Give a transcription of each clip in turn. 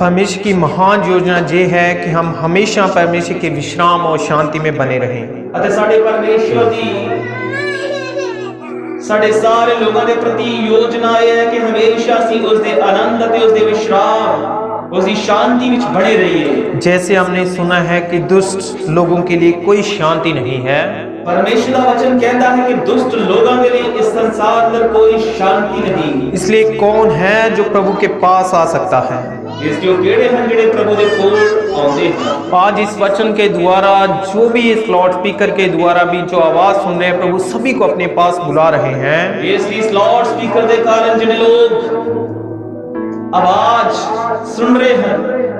परमेश्वर की महान योजना ये है कि हम हमेशा परमेश्वर के विश्राम और शांति में बने रहें। ਅਤੇ ਸਾਡੇ ਪਰਮੇਸ਼ਵਰ ਦੀ ਸਾਡੇ ਸਾਰੇ ਲੋਕਾਂ ਦੇ ਪ੍ਰਤੀ ਯੋਜਨਾ ਇਹ ਹੈ ਕਿ ਹਮੇਸ਼ਾ ਅਸੀਂ ਉਸ ਦੇ ਆਨੰਦ ਅਤੇ ਉਸ ਦੇ ਵਿਸ਼ਰਾਮ ਉਸ ਦੀ ਸ਼ਾਂਤੀ ਵਿੱਚ ਬਣੇ ਰਹੀਏ। जैसे हमने सुना है कि दुष्ट लोगों के लिए कोई शांति नहीं है, परमेश्वर का वचन कहता है कि दुष्ट लोगों के लिए इस संसार में कोई शांति नहीं। इसलिए कौन है जो प्रभु के पास आ सकता है? इसलिए केड़े हैं जिहड़े प्रभु दे कोल आउंदे हैं। आज इस वचन के द्वारा जो भी इस लाउड स्पीकर के द्वारा भी जो आवाज सुन रहे हैं, प्रभु सभी को अपने पास बुला रहे हैं। इस लाउड स्पीकर के कारण जिन्हें लोग आवाज सुन रहे हैं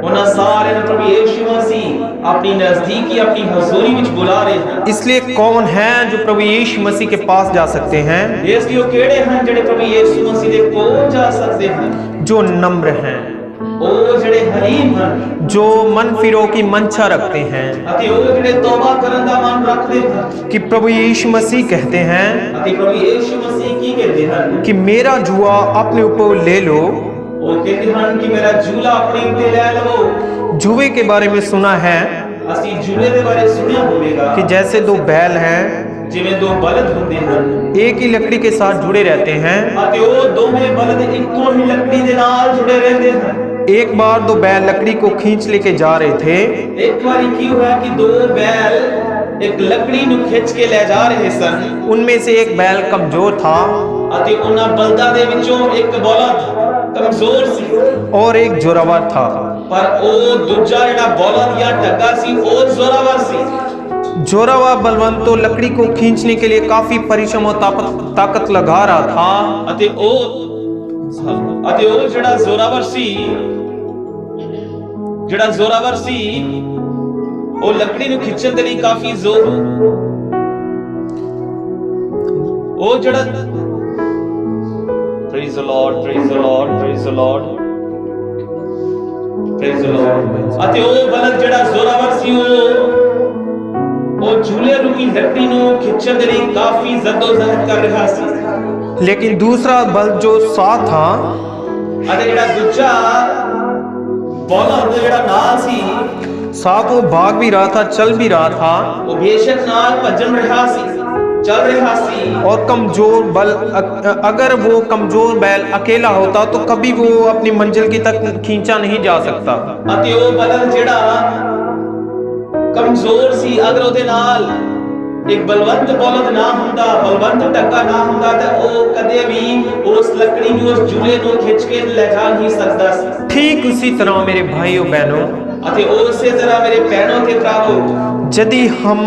उन्हें सारे प्रभु यीशु मसीह अपनी नजदीकी अपनी हुजूरी में बुला रहे हैं। इसलिए कौन है जो प्रभु यीशु मसीह के पास जा सकते हैं? इसलिए केड़े हैं जिहड़े प्रभु यीशु मसीह दे कोल जा सकते हैं? जो नम्र हैं, ओ जिहड़े हलीम हैं, जो मन फिरो की मंशा रखते हैं, अते ओ जिहड़े तौबा करन दा मन रखदे हैं। कि प्रभु यीशु मसीह कहते हैं अते प्रभु यीशु मसीह की कहते हैं कि मेरा जुआ अपने ऊपर ले लो। वो कहते हैं कि मेरा झूला अपने ऊपर ले लो। जुए के बारे में सुना है असी झूले के बारे सुनिया होगा कि जैसे दो बैल हैं, जिवें दो बलद होंदे हैं, एक ही लकड़ी के साथ जुड़े रहते हैं। अते ओ दोवें बलद इक्को ही लकड़ी दे नाल जुड़े रहते हैं। एक बार दो बैल लकड़ी को खींच लेके जा रहे थे। एक बार की हुआ कि दो बैल एक लकड़ी नु खींच के ले जा रहे सन। उनमें से एक बैल कमजोर था अते उन्हां बलदां दे विचों एक बलद कमजोर सी और एक जोरावर था, पर ओ दूजा जेड़ा बलद या टग्गा सी ओ जोरावर सी। जोरावर बलवंत तो लकड़ी को खींचने के लिए काफी परिश्रम और ताकत लगा रहा था। अते ओ जेड़ा जोरावर सी ओ लकड़ी नु खिंचण दे लई काफी जोर ओ जेड़ा praise the Lord praise the Lord praise the Lord praise the Lord. अते ओ बलद जेड़ा जोरावर सी ओ झूले रूपी लकड़ी नु खिंचण दे लई काफी जद्दोजहद कर रहा सी। लेकिन दूसरा बल जो साथ था, अते जेड़ा दूजा बलद जेड़ा नाल सी साथ वो भाग भी रहा था, चल भी रहा था। वो बेशक नाल भजन रहा सी, चल रहा सी। और कमजोर बल अगर वो कमजोर बैल अकेला होता तो कभी वो अपनी मंजिल की तक खींचा नहीं जा सकता। अते ओ बलद जेड़ा कमजोर सी अगर ओदे नाल एक बलवंत बलद ना हुंदा, बलवंत टक्का ना हुंदा ते ओ कदे भी उस लकड़ी नु उस झूले नु खिंच के ले जा नहीं सकदा सी। ठीक उसी तरह मेरे भाइयों बहनों, अते उसी तरह मेरे बहनों के भरावो, यदि हम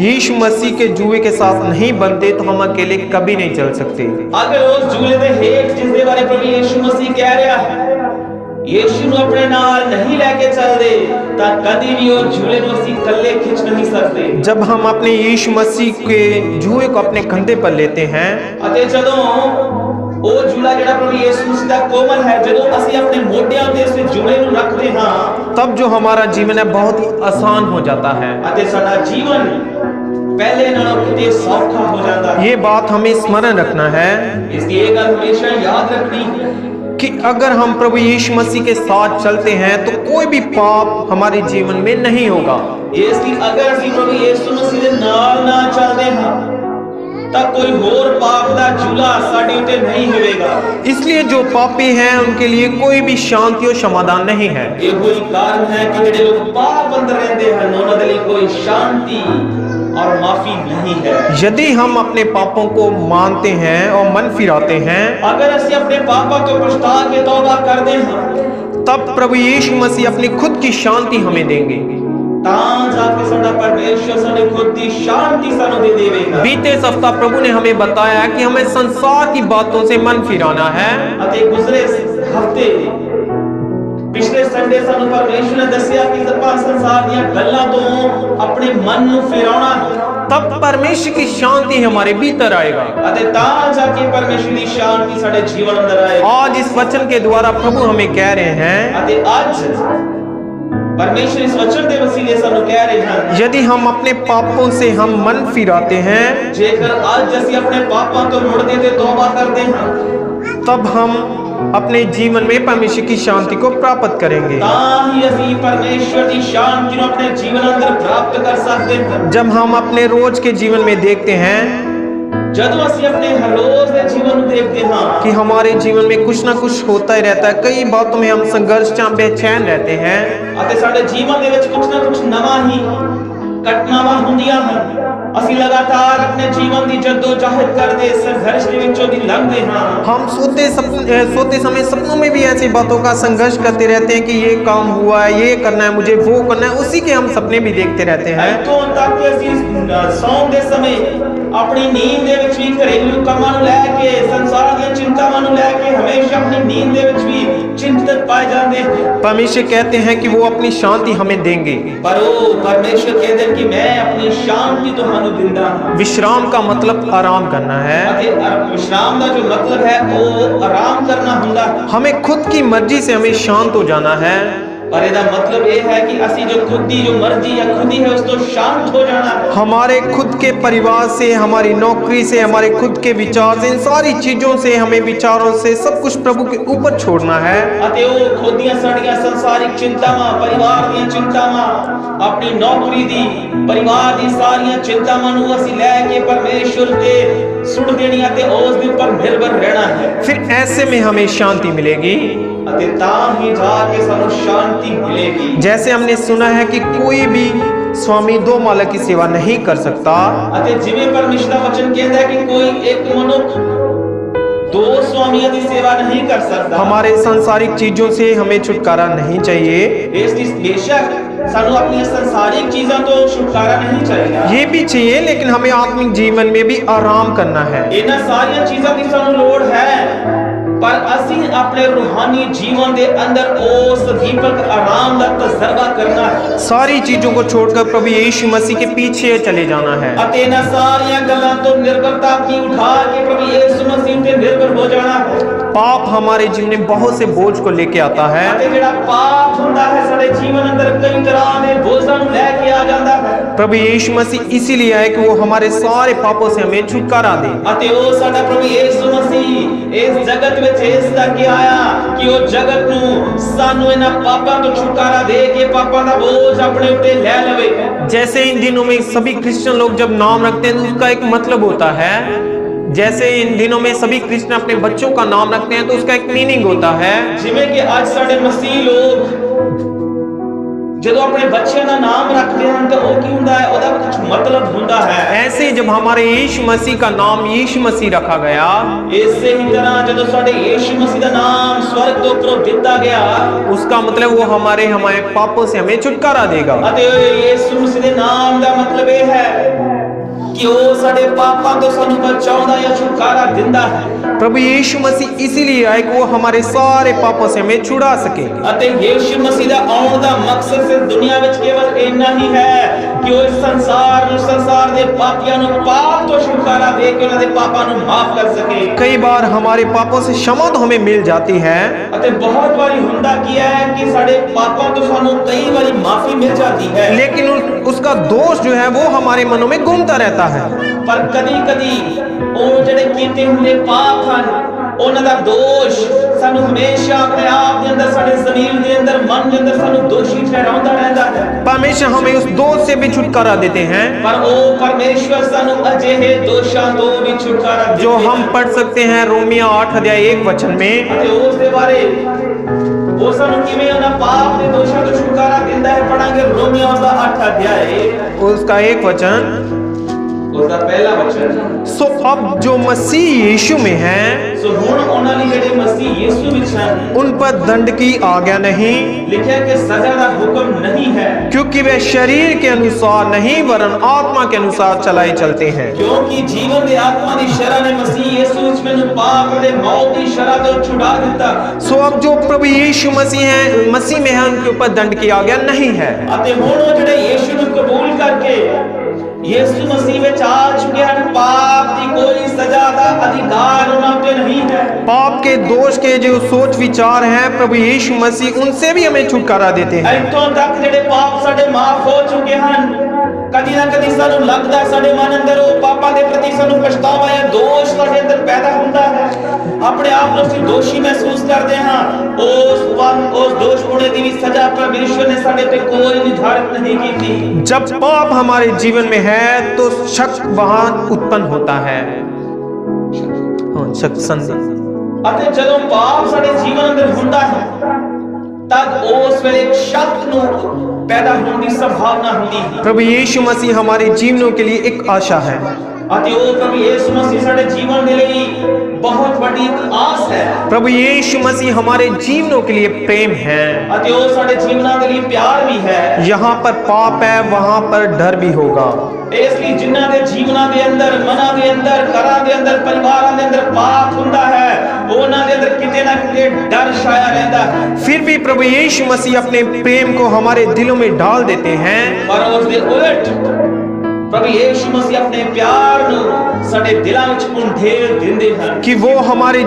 यीशु मसीह के जुए के साथ नहीं बनते तो हम अकेले कभी नहीं चल सकते। अगर उस झूले दे हेठ जिसदे बारे प्रभु यीशु मसीह कह रहा है यीशु नु अपने नाल नहीं लेके चल दे ता कदी भी उस झूले नु ਅਸੀਂ कल्ले खींच नहीं सकते। जब हम अपने यीशु मसीह के जुए को अपने कंधे पर लेते हैं, ਅਤੇ ਜਦੋਂ ਉਹ ਝੂਲਾ ਜਿਹੜਾ ਪ੍ਰਭੂ ਯਿਸੂ ਮਸੀਹ ਦਾ ਕੋਮਲ ਹੈ ਜਦੋਂ ਅਸੀਂ ਆਪਣੇ ਮੋਢਿਆਂ ਤੇ ਇਸ ਝੂਲੇ ਨੂੰ ਰੱਖਦੇ ਹਾਂ तब जो हमारा जीवन है बहुत ही आसान हो जाता है। ਅਤੇ ਸਾਡਾ ਜੀਵਨ ਪਹਿਲੇ ਨਾਲੋਂ ਕਿਤੇ ਸੌਖਾ ਹੋ ਜਾਂਦਾ ਹੈ। ये बात हमें स्मरण रखना है ਇਸ ਦੀ ਇਹ ਗੱਲ ਹਮੇਸ਼ਾ ਯਾਦ ਰੱਖਣੀ कि अगर हम प्रभु यीशु मसीह के साथ चलते हैं तो कोई भी पाप हमारे जीवन में नहीं होगा। ਇਸ ਲਈ ਅਗਰ ਅਸੀਂ ਪ੍ਰਭੂ ਯਿਸੂ ਮਸੀਹ ਦੇ ਨਾਲ ਨਾ ਚੱਲਦੇ ਹਾਂ ਤਾਂ ਕੋਈ ਹੋਰ ਪਾਪ ਦਾ ਝੂਲਾ ਸਾਡੇ ਉੱਤੇ ਨਹੀਂ ਹੋਵੇਗਾ। इसलिए जो पापी हैं उनके लिए कोई भी शांति और समाधान नहीं है। ਇਹੋ ਹੀ ਕਾਰਨ ਹੈ ਕਿ ਜਿਹੜੇ ਲੋਕ ਪਾਪ ਅੰਦਰ ਰਹਿੰਦੇ ਹਨ ਉਹਨਾਂ ਦੇ ਲਈ ਕੋਈ ਸ਼ਾਂਤੀ और माफी नहीं है। यदि हम अपने पापों को मानते हैं और मन फिराते हैं, अगर ਅਸੀਂ अपने पापों को पछता के तौबा करते हैं तब प्रभु यीशु मसीह अपनी खुद की शांति हमें देंगे। ਤਾਂ ਜਾके ਸਾਡਾ परमेश्वर साडे खुद दी शांति सानू दे देवेगा। बीते सप्ताह प्रभु ने हमें बताया कि हमें संसार की बातों से मन फिराना है। ਅਤੇ गुजरे हफ्ते पिछले संडे सानू परमेश्वर ने दसिया कि संसार ਦੀਆਂ ਗੱਲਾਂ ਤੋਂ ਆਪਣੇ ਮਨ ਨੂੰ ਫਿਰਾਉਣਾ ਹੈ। तब परमेश्वर की शांति हमारे भीतर आएगा ਅਤੇ ਤਾਂ ਜਾके परमेश्वर ਦੀ शांति ਸਾਡੇ ਜੀਵਨ ਅੰਦਰ ਆਏਗੀ। आज इस वचन के द्वारा प्रभु हमें कह रहे हैं, ਅਤੇ ਅੱਜ परमेश्वर इस वचन के वसीले सानू कह रहे हैं यदि हम अपने पापों से हम मन फिराते हैं, जेकर आज ਅਸੀਂ ਆਪਣੇ ਪਾਪਾਂ ਤੋਂ ਮੁੜਦੇ ਤੇ ਤੌਬਾ ਕਰਦੇ ਹਾਂ तब हम अपने जीवन में परमेश्वर की शांति को प्राप्त करेंगे। ਤਾਂ ਹੀ ਅਸੀਂ ਪਰਮੇਸ਼ਵਰ ਦੀ ਸ਼ਾਂਤੀ ਨੂੰ ਆਪਣੇ ਜੀਵਨ ਅੰਦਰ ਪ੍ਰਾਪਤ ਕਰ ਸਕਦੇ ਹਾਂ। जब हम अपने रोज के जीवन में देखते हैं ਜਦੋਂ ਅਸੀਂ ਆਪਣੇ ਹਰ ਰੋਜ਼ ਦੇ ਜੀਵਨ ਨੂੰ ਦੇਖਦੇ ਹਾਂ कि हमारे जीवन में कुछ ना कुछ होता ही रहता है, कई बातों में हम संघर्ष या बेचैन रहते हैं, ਅਤੇ ਸਾਡੇ ਜੀਵਨ ਦੇ ਵਿੱਚ ਕੁਝ ਨਾ ਕੁਝ ਨਵਾਂ ਹੀ ਘਟਨਾਵਾਂ ਹੁੰਦੀਆਂ ਹਨ। ਅਸੀਂ ਲਗਾਤਾਰ ਆਪਣੇ ਜੀਵਨ ਦੀ ਜਦੋਜਹਿਦ ਕਰਦੇ ਸੰਘਰਸ਼ ਦੇ ਵਿੱਚੋਂ ਦੀ ਲੰਘਦੇ ਹਾਂ। हम सोते समय सपनों में भी ऐसी बातों का संघर्ष करते रहते हैं कि ये काम हुआ है, ये करना है, मुझे वो करना है, उसी के हम सपने भी देखते रहते हैं। ਇੱਥੋਂ ਤੱਕ ਕਿ ਅਸੀਂ ਸੌਣ ਦੇ ਸਮੇਂ ਆਪਣੀ ਨੀਂਦ ਦੇ ਵਿੱਚ ਵੀ ਘਰੇਲੂ ਕੰਮਾਂ ਨੂੰ ਲੈ ਕੇ ਸੰਸਾਰ ਦੀਆਂ ਚਿੰਤਾਵਾਂ ਨੂੰ ਲੈ ਕੇ ਹਮੇਸ਼ਾ ਆਪਣੀ ਨੀਂਦ ਦੇ ਵਿੱਚ ਵੀ ਚਿੰਤਤ ਪਾਏ ਜਾਂਦੇ ਹਾਂ। परमेश्वर कहते हैं कि वो अपनी शांति हमें देंगे। ਪਰ ਉਹ ਪਰਮੇਸ਼ਰ ਕਹਿੰਦੇ ਕਿ ਮੈਂ ਆਪਣੀ ਸ਼ਾਂਤੀ ਤੁਹਾਨੂੰ ਦਿੰਦਾ ਹਾਂ। विश्राम का मतलब आराम करना है। ਅਤੇ ਵਿਸ਼ਰਾਮ ਦਾ ਜੋ ਮਤਲਬ ਹੈ ਉਹ ਆਰਾਮ ਕਰਨਾ ਹੁੰਦਾ ਹੈ। हमें खुद की मर्जी से हमें शांत हो जाना है। पर ਇਹਦਾ मतलब ਇਹ ਹੈ कि ਅਸੀਂ जो खुद की जो मर्जी या खुद ही है ਉਸ ਤੋਂ शांत हो जाना है। हमारे खुद के परिवार से, हमारी नौकरी से, हमारे खुद के विचार से, इन सारी चीजों से, हमें विचारों से सब कुछ प्रभु के ऊपर छोड़ना है। ਅਤੇ ਉਹ ਖੁਦ ਦੀਆਂ ਸਾਡੀਆਂ ਸੰਸਾਰਿਕ ਚਿੰਤਾਵਾਂ, ਪਰਿਵਾਰ ਦੀਆਂ ਚਿੰਤਾਵਾਂ, ਆਪਣੀ ਨੌਕਰੀ ਦੀ, ਪਰਿਵਾਰ ਦੀ ਸਾਰੀਆਂ ਚਿੰਤਾਵਾਂ ਨੂੰ ਅਸੀਂ ਲੈ ਕੇ ਪਰਮੇਸ਼ਰ ਤੇ ਸੁੱਟ ਦੇਣੀਆਂ ਤੇ ਉਸ ਦੇ ਉੱਪਰ ਨਿਰਭਰ ਰਹਿਣਾ ਹੈ। फिर ऐसे में हमें शांति मिलेगी। ਅਤੇ ਤਾਂ ਹੀ ਜਾ ਕੇ ਸਾਨੂੰ ਸ਼ਾਂਤੀ ਮਿਲੇਗੀ। जैसे हमने सुना है कि कोई भी स्वामी दो मालक की सेवा नहीं कर सकता। ਅਤੇ ਜਿਵੇਂ ਪਰਮੇਸ਼ਰ ਦਾ ਵਚਨ ਕਹਿੰਦਾ ਹੈ ਕਿ ਕੋਈ ਇੱਕ ਮਨੁੱਖ ਦੋ ਸਵਾਮੀਆਂ ਦੀ ਸੇਵਾ ਨਹੀਂ ਕਰ ਸਕਦਾ। हमारे सांसारिक चीजों से हमें छुटकारा नहीं चाहिए। ਇਸ ਲਈ ਬੇਸ਼ੱਕ ਸਾਨੂੰ ਆਪਣੀਆਂ ਸੰਸਾਰਿਕ ਚੀਜ਼ਾਂ ਤੋਂ ਛੁਟਕਾਰਾ ਨਹੀਂ ਚਾਹੀਦਾ। ये भी चाहिए, लेकिन हमें आत्मिक जीवन में भी आराम करना है। ਇਹਨਾਂ ਸਾਰੀਆਂ ਚੀਜ਼ਾਂ ਦੀ ਸਾਨੂੰ ਲੋੜ ਹੈ, ਪਰ ਅਸੀਂ ਆਪਣੇ रूहानी जीवन ਦੇ ਅੰਦਰ ਉਸ ਦੀਪਕ ਆਰਾਮ ਦਾ ਤਜਰਬਾ ਕਰਨਾ ਹੈ। सारी चीजों को छोड़कर प्रभु यीशु मसीह के पीछे चले जाना है। ਅਤੇ ਇਹਨਾਂ ਸਾਰੀਆਂ ਗੱਲਾਂ ਤੋਂ ਨਿਰਭਰਤਾ ਆਪਣੀ ਉਠਾ ਕੇ ਪ੍ਰਭੂ ਯਿਸੂ ਮਸੀਹ ਤੇ ਨਿਰਭਰ ਹੋ ਜਾਣਾ ਹੈ। पाप हमारे जीवन में बहुत से बोझ को लेके आता है। ਅਤੇ ਜਿਹੜਾ ਪਾਪ ਹੁੰਦਾ ਹੈ ਸਾਡੇ ਜੀਵਨ ਅੰਦਰ ਕਈ ਤਰ੍ਹਾਂ ਦੇ ਬੋਝਾਂ ਨੂੰ ਲੈ ਕੇ ਆ ਜਾਂਦਾ ਹੈ। प्रभु यीशु मसीह इसीलिए आए कि वो हमारे सारे पापों से हमें छुटकारा दे। ਅਤੇ ਉਹ ਸਾਡਾ ਪ੍ਰਭੂ ਯਿਸੂ ਮਸੀਹ ਇਸ ਜਗਤ ਵਿੱਚ ਇਸ ਕਰਕੇ ਆਇਆ ਕਿ ਉਹ ਜਗਤ ਨੂੰ ਸਾਨੂੰ ਇਹਨਾਂ ਪਾਪਾਂ ਤੋਂ ਛੁਟਕਾਰਾ ਦੇ ਕੇ ਪਾਪਾਂ ਦਾ ਬੋਝ ਆਪਣੇ ਉੱਤੇ ਲੈ ਲਵੇ। जैसे इन दिनों में सभी क्रिश्चियन लोग जब नाम रखते हैं तो उसका एक मतलब होता है। जैसे इन दिनों में सभी क्रिश्चियन अपने बच्चों का नाम रखते हैं तो उसका एक मीनिंग होता है। ਜਿਵੇਂ ਕਿ ਅੱਜ ਸਾਡੇ ਮਸੀਹ ਲੋਕ ਜਦੋਂ ਆਪਣੇ ਬੱਚਿਆਂ ਦਾ ਨਾਮ ਰੱਖਦੇ ਹਨ ਤਾਂ ਉਹ ਕੀ ਹੁੰਦਾ ਹੈ, ਉਹਦਾ ਕੁਝ ਮਤਲਬ ਹੁੰਦਾ ਹੈ। ऐसे ही जब हमारे यीशु मसीह का नाम यीशु मसीह रखा गया, ਇਸੇ ਹੀ ਤਰ੍ਹਾਂ ਜਦੋਂ ਸਾਡੇ ਯਿਸੂ ਮਸੀਹ ਦਾ ਨਾਮ ਸਵਰਗ ਤੋਂ ਉੱਪਰੋਂ ਦਿੱਤਾ ਗਿਆ उसका मतलब वो हमारे पापों से हमें छुटकारा देगा। ਅਤੇ ਯਿਸੂ ਮਸੀਹ ਦੇ ਨਾਮ ਦਾ ਮਤਲਬ ਇਹ ਹੈ कि ਉਹ ਸਾਡੇ ਪਾਪਾਂ ਤੋਂ ਸਾਨੂੰ ਬਚਾਉਂਦਾ ਜਾਂ ਛੁਟਕਾਰਾ ਦਿੰਦਾ ਹੈ। प्रभु यीशु मसीह इसीलिए आए कि वो हमारे सारे पापों से हमें छुड़ा सके। ਅਤੇ ਯਿਸੂ ਮਸੀਹ ਦਾ ਆਉਣ ਦਾ ਮਕਸਦ ਸਿਰਫ ਦੁਨੀਆ ਵਿੱਚ ਕੇਵਲ ਇੰਨਾ ਹੀ ਹੈ ਕਿ ਉਹ ਇਸ ਸੰਸਾਰ ਦੇ ਪਾਪੀਆਂ ਨੂੰ ਪਾਪ ਤੋਂ ਛੁਟਕਾਰਾ ਦੇ ਕੇ ਉਹਨਾਂ ਦੇ ਪਾਪਾਂ ਨੂੰ ਮਾਫ ਕਰ ਸਕੇ। कई बार हमारे पापों से क्षमा तो हमें मिल जाती है, ਅਤੇ ਬਹੁਤ ਵਾਰੀ ਹੁੰਦਾ ਕੀ ਹੈ ਕਿ ਸਾਡੇ ਪਾਪਾਂ ਤੋਂ ਸਾਨੂੰ ਕਈ ਵਾਰੀ ਮਾਫੀ ਮਿਲ ਜਾਂਦੀ ਹੈ, लेकिन उसका दोष जो है वो हमारे मनों में घूमता रहता है। ਪਰ ਕਦੀ-ਕਦੀ ਉਹ ਜਿਹੜੇ ਕੀਤੇ ਹੁੰਦੇ ਪਾਪ ਹਨ ਉਹਨਾਂ ਦਾ ਦੋਸ਼ ਸਾਨੂੰ ਹਮੇਸ਼ਾ ਆਪਣੇ ਆਪ ਦੇ ਅੰਦਰ, ਸਾਡੇ ਜ਼ਮੀਰ ਦੇ ਅੰਦਰ, ਮਨ ਦੇ ਅੰਦਰ ਸਾਨੂੰ ਦੋਸ਼ੀ ਠਹਿਰਾਉਂਦਾ ਰਹਿੰਦਾ ਹੈ। परमेश्वर हमें उस दोष से भी छुटकारा देते हैं ਪਰ ਉਹ ਪਰਮੇਸ਼ਵਰ ਸਾਨੂੰ ਅਜਿਹੇ ਦੋਸ਼ਾਂ ਤੋਂ ਵੀ ਛੁਟਕਾਰਾ ਦਿੰਦੇ जो ਹਨ। हम पढ़ सकते हैं रोमियो 8:1 में। ਅਤੇ ਉਸ ਦੇ ਬਾਰੇ ਉਹ ਸਾਨੂੰ ਕਿਵੇਂ ਉਹਨਾਂ ਪਾਪ ਦੇ ਦੋਸ਼ਾਂ ਤੋਂ ਛੁਟਕਾਰਾ ਦਿੰਦਾ ਹੈ ਪੜਾਂਗੇ ਰੋਮੀਓ ਦਾ 8 ਅਧਿਆਇ उसका 1 उसका पहला वचन। सो अब जो मसीह यीशु में हैं, सो ਹੁਣ ਉਹਨਾਂ ਲਈ ਜਿਹੜੇ ਮਸੀਹ ਯਿਸੂ ਵਿੱਚ ਹਨ उन पर दंड की आज्ञा नहीं, लिखा कि सजा का हुक्म नहीं है, क्योंकि वे शरीर के अनुसार नहीं वरन आत्मा के अनुसार चलाए चलते हैं। क्योंकि जीवन दे आत्मा दी शरण ने मसीह यीशु विच मैनू पाप दे मौत दी शरण तो छुड़ा दिता। सो अब जो प्रभु यीशु मसीह में है उनके ऊपर दंड की आज्ञा नहीं है। ਅਤੇ ਹੁਣ ਉਹ ਜਿਹੜੇ ਯੀशु ਨੂੰ ਕਬੂਲ ਕਰਕੇ ਯਿਸੂ ਮਸੀਹ ਵਿੱਚ ਆ ਚੁੱਕੇ ਹਨ, ਪਾਪ ਦੀ ਕੋਈ ਸਜ਼ਾ ਦਾ ਅਧਿਕਾਰ ਉਹਨਾਂ ਉੱਤੇ नहीं है। पाप के दोष के जो सोच विचार हैं प्रभु यीशु मसीह उनसे भी हमें छुटकारा देते हैं। ਇੱਥੋਂ ਤੱਕ ਜਿਹੜੇ ਪਾਪ ਸਾਡੇ ਮਾਫ ਹੋ ਚੁੱਕੇ ਹਨ, ਕਦੀ ਨਾ ਕਦੀ ਸਾਨੂੰ ਲੱਗਦਾ ਸਾਡੇ ਮਨ ਅੰਦਰ ਉਹ ਪਾਪਾਂ ਦੇ ਪ੍ਰਤੀ ਸਾਨੂੰ ਪਛਤਾਵਾ ਜਾਂ ਦੋਸ਼ ਸਾਡੇ ਅੰਦਰ ਪੈਦਾ ਹੁੰਦਾ ਹੈ। ਆਪਣੇ ਆਪ ਨੂੰ ਅਸੀਂ ਦੋਸ਼ੀ ਮਹਿਸੂਸ ਕਰਦੇ ਹਾਂ, ਉਸ ਦੋਸ਼ ਪੁਣੇ ਦੀ ਵੀ ਸਜ਼ਾ ਪਰਮੇਸ਼ਵਰ ਨੇ ਸਾਡੇ ਤੇ ਕੋਈ ਨਿਰਧਾਰਿਤ नहीं की थी। जब पाप हमारे जीवन में है तो शक वहां उत्पन्न होता है। शक संदेह। ਅਤੇ ਜਦੋਂ ਪਾਪ ਸਾਡੇ ਜੀਵਨ ਅੰਦਰ ਹੁੰਦਾ ਹੈ ਤਦ ਉਸ ਵੇਲੇ ਇੱਕ ਸ਼ੱਕ ਨੂੰ ਪੈਦਾ ਹੋਣ ਦੀ ਸੰਭਾਵਨਾ ਹੁੰਦੀ ਹੈ। प्रभु यीशु मसीह हमारे जीवनों के लिए एक आशा है। ਅਤੇ ਉਹ ਪ੍ਰਭੂ ਯਿਸੂ ਮਸੀਹ ਸਾਡੇ ਜੀਵਨ ਦੇ ਲਈ ਬਹੁਤ ਵੱਡੀ ਆਸ ਹੈ। प्रभु यीशु मसीह हमारे जीवनों के लिए प्रेम है। ਅਤੇ ਉਹ ਸਾਡੇ ਜੀਵਨਾਂ ਦੇ ਲਈ ਪਿਆਰ ਵੀ ਹੈ। यहाँ पर पाप है वहां पर डर भी होगा। ਇਸ ਲਈ ਜਿਨ੍ਹਾਂ ਦੇ ਜੀਵਨਾਂ ਦੇ ਅੰਦਰ, ਮਨਾਂ ਦੇ ਅੰਦਰ, ਘਰਾਂ ਦੇ ਅੰਦਰ, ਪਰਿਵਾਰਾਂ ਦੇ ਅੰਦਰ ਪਾਪ ਹੁੰਦਾ ਹੈ, ਉਹਨਾਂ ਦੇ ਅੰਦਰ ਕਿਤੇ ਨਾ ਕਿਤੇ ਡਰ ਛਾਇਆ ਰਹਿੰਦਾ ਹੈ। फिर भी प्रभु यीशु मसीह अपने प्रेम को हमारे दिलों में डाल देते हैं। ਪਰ ਉਸ ਦੇ ਉਲਟ प्रभु यीशु मसीह अपने प्यार ਨੂੰ ਸਾਡੇ ਦਿਲਾਂ ਵਿੱਚ ਉੰਡੇਲ ਦਿੰਦੇ ਹਨ कि वो हमारे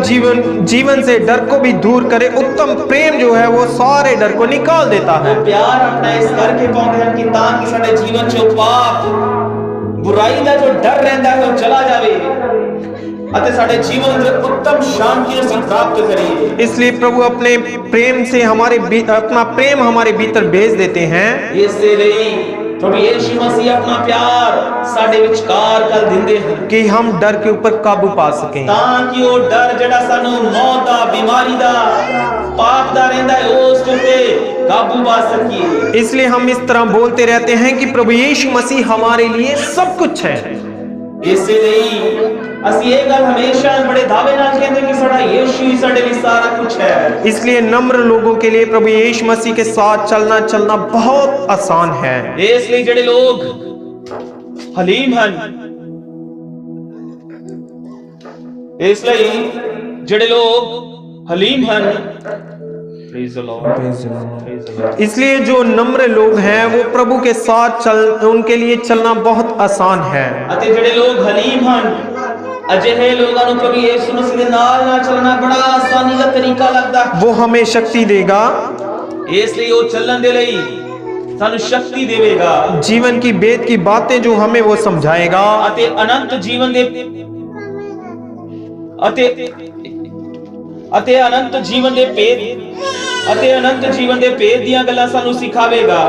जीवन से डर को भी दूर करे। उत्तम प्रेम जो है वो सारे डर को निकाल देता है। ਪਿਆਰ ਆਪਣਾ ਇਸ ਕਰਕੇ ਪਾਉਂਦੇ ਹਨ ਕਿ ਤਾਂ ਕਿ ਸਾਡੇ ਜੀਵਨ 'ਚੋਂ ਪਾਪ, ਬੁਰਾਈ ਦਾ ਜੋ ਡਰ ਰਹਿੰਦਾ ਹੈ ਉਹ ਚਲਾ ਜਾਵੇ ਅਤੇ ਸਾਡੇ ਜੀਵਨ ਵਿੱਚ ਉੱਤਮ ਸ਼ਾਂਤੀ ਅਸੀਂ ਪ੍ਰਾप्त ਕਰੀਏ। इसलिए प्रभु अपने प्रेम से अपना प्रेम हमारे भीतर भेज देते हैं। ਇਸੇ ਲਈ प्रभु यीशु मसीह अपना प्यार ਸਾਡੇ ਵਿਚਕਾਰ ਕਰ ਦਿੰਦੇ ਹਨ कि हम डर के ऊपर काबू पा सकें। ਤਾਂ ਕਿ ਉਹ ਡਰ ਜਿਹੜਾ ਸਾਨੂੰ ਮੌਤ ਦਾ, ਬਿਮਾਰੀ ਦਾ, ਪਾਪ ਦਾ ਰਹਿੰਦਾ ਹੈ ਉਸ ਤੇ ਕਾਬੂ ਪਾ ਸਕੀਏ। इसलिए हम इस तरह बोलते रहते हैं कि प्रभु यीशु मसीह हमारे लिए सब कुछ है। ਇਸੇ ਲਈ ਅਸੀਂ ਇਹ ਗੱਲ ਹਮੇਸ਼ਾ ਬੜੇ ਦਾਅਵੇ ਨਾਲ ਕਹਿੰਦੇ ਕਿ ਸਾਡਾ ਯੀਸ਼ੂ ਹੀ ਸਾਡੇ ਲਈ ਸਾਰਾ ਕੁਝ ਹੈ। इसलिए नम्र लोगों के लिए प्रभु यीशु मसीह के साथ चलना बहुत आसान है। ਇਸ ਲਈ ਜਿਹੜੇ ਲੋਕ ਹਲੀਮ ਹਨ, ਇਸ ਲਈ ਜਿਹੜੇ ਲੋਕ ਹਲੀਮ ਹਨ, प्रेज़ द लॉर्ड, इसलिए जो नम्र लोग हैं वो प्रभु के साथ उनके लिए चलना बहुत आसान है। ਅਤੇ ਜਿਹੜੇ ਲੋਕ ਹਲੀਮ ਹਨ, ਅਜਿਹੇ ਲੋਕਾਂ ਨੂੰ ਪ੍ਰਭੂ ਯਿਸੂ ਮਸੀਹ ਦੇ ਨਾਲ ਚੱਲਣਾ ਬੜਾ ਆਸਾਨੀ ਦਾ ਤਰੀਕਾ ਲੱਗਦਾ ਹੈ। वो हमें शक्ति देगा। ਇਸ ਲਈ ਉਹ ਚੱਲਣ ਦੇ ਲਈ ਸਾਨੂੰ ਸ਼ਕਤੀ ਦੇਵੇਗਾ जीवन की वेद की बातें जो हमें वो समझाएगा। ਅਤੇ ਅਨੰਤ ਜੀਵਨ ਦੇ ਅਤੇ ਅਨੰਤ ਜੀਵਨ ਦੇ ਭੇਦ ਦੀਆਂ ਗੱਲਾਂ ਸਾਨੂੰ ਸਿਖਾਵੇਗਾ।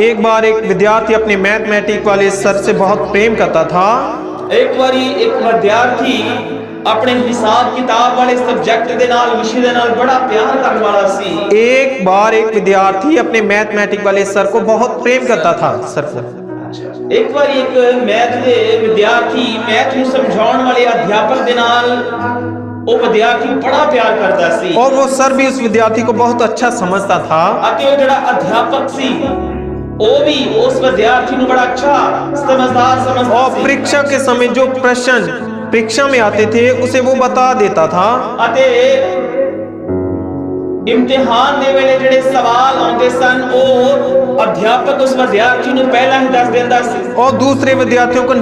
एक बार एक विद्यार्थी अपने मैथमेटिक वाले सर से बहुत प्रेम करता था। ਇੱਕ ਵਾਰੀ ਇੱਕ ਵਿਦਿਆਰਥੀ ਆਪਣੇ ਹਿਸਾਬ ਕਿਤਾਬ ਵਾਲੇ ਸਬਜੈਕਟ ਦੇ ਨਾਲ, ਵਿਸ਼ੇ ਦੇ ਨਾਲ ਬੜਾ ਪਿਆਰ ਕਰਨ ਵਾਲਾ ਸੀ। एक बार एक विद्यार्थी अपने मैथमेटिक वाले सर को बहुत प्रेम करता था। सर को ਇੱਕ ਵਾਰੀ ਇੱਕ ਮੈਥ ਦੇ ਵਿਦਿਆਰਥੀ, ਮੈਥ ਨੂੰ ਸਮਝਾਉਣ ਵਾਲੇ ਅਧਿਆਪਕ ਦੇ ਨਾਲ ਉਹ ਵਿਦਿਆਰਥੀ ਬੜਾ ਪਿਆਰ ਕਰਦਾ ਸੀ। और वो सर भी उस विद्यार्थी को बहुत अच्छा समझता था। ਅਤੇ ਉਹ ਜਿਹੜਾ ਅਧਿਆਪਕ ਸੀ ਉਹ ਵੀ ਉਸ ਵਿਦਿਆਰਥੀ ਨੂੰ ਬੜਾ ਅੱਛਾ ਸਮਝਦਾਰ ਸਮਝਦਾ और ਸੀ। परीक्षा के समय जो प्रश्न परीक्षा में आते थे उसे वो बता देता था। ਅਤੇ ਇਮਤਿਹਾਨ ਦੇ ਵੇਲੇ ਜਿਹੜੇ ਸਵਾਲ ਆਉਂਦੇ ਸਨ ਉਹ ਅਧਿਆਪਕ ਉਸ ਵਿਦਿਆਰਥੀ ਨੂੰ ਪਹਿਲਾਂ ਹੀ ਦੱਸ ਦਿੰਦਾ ਸੀ। और दूसरे विद्यार्थियों को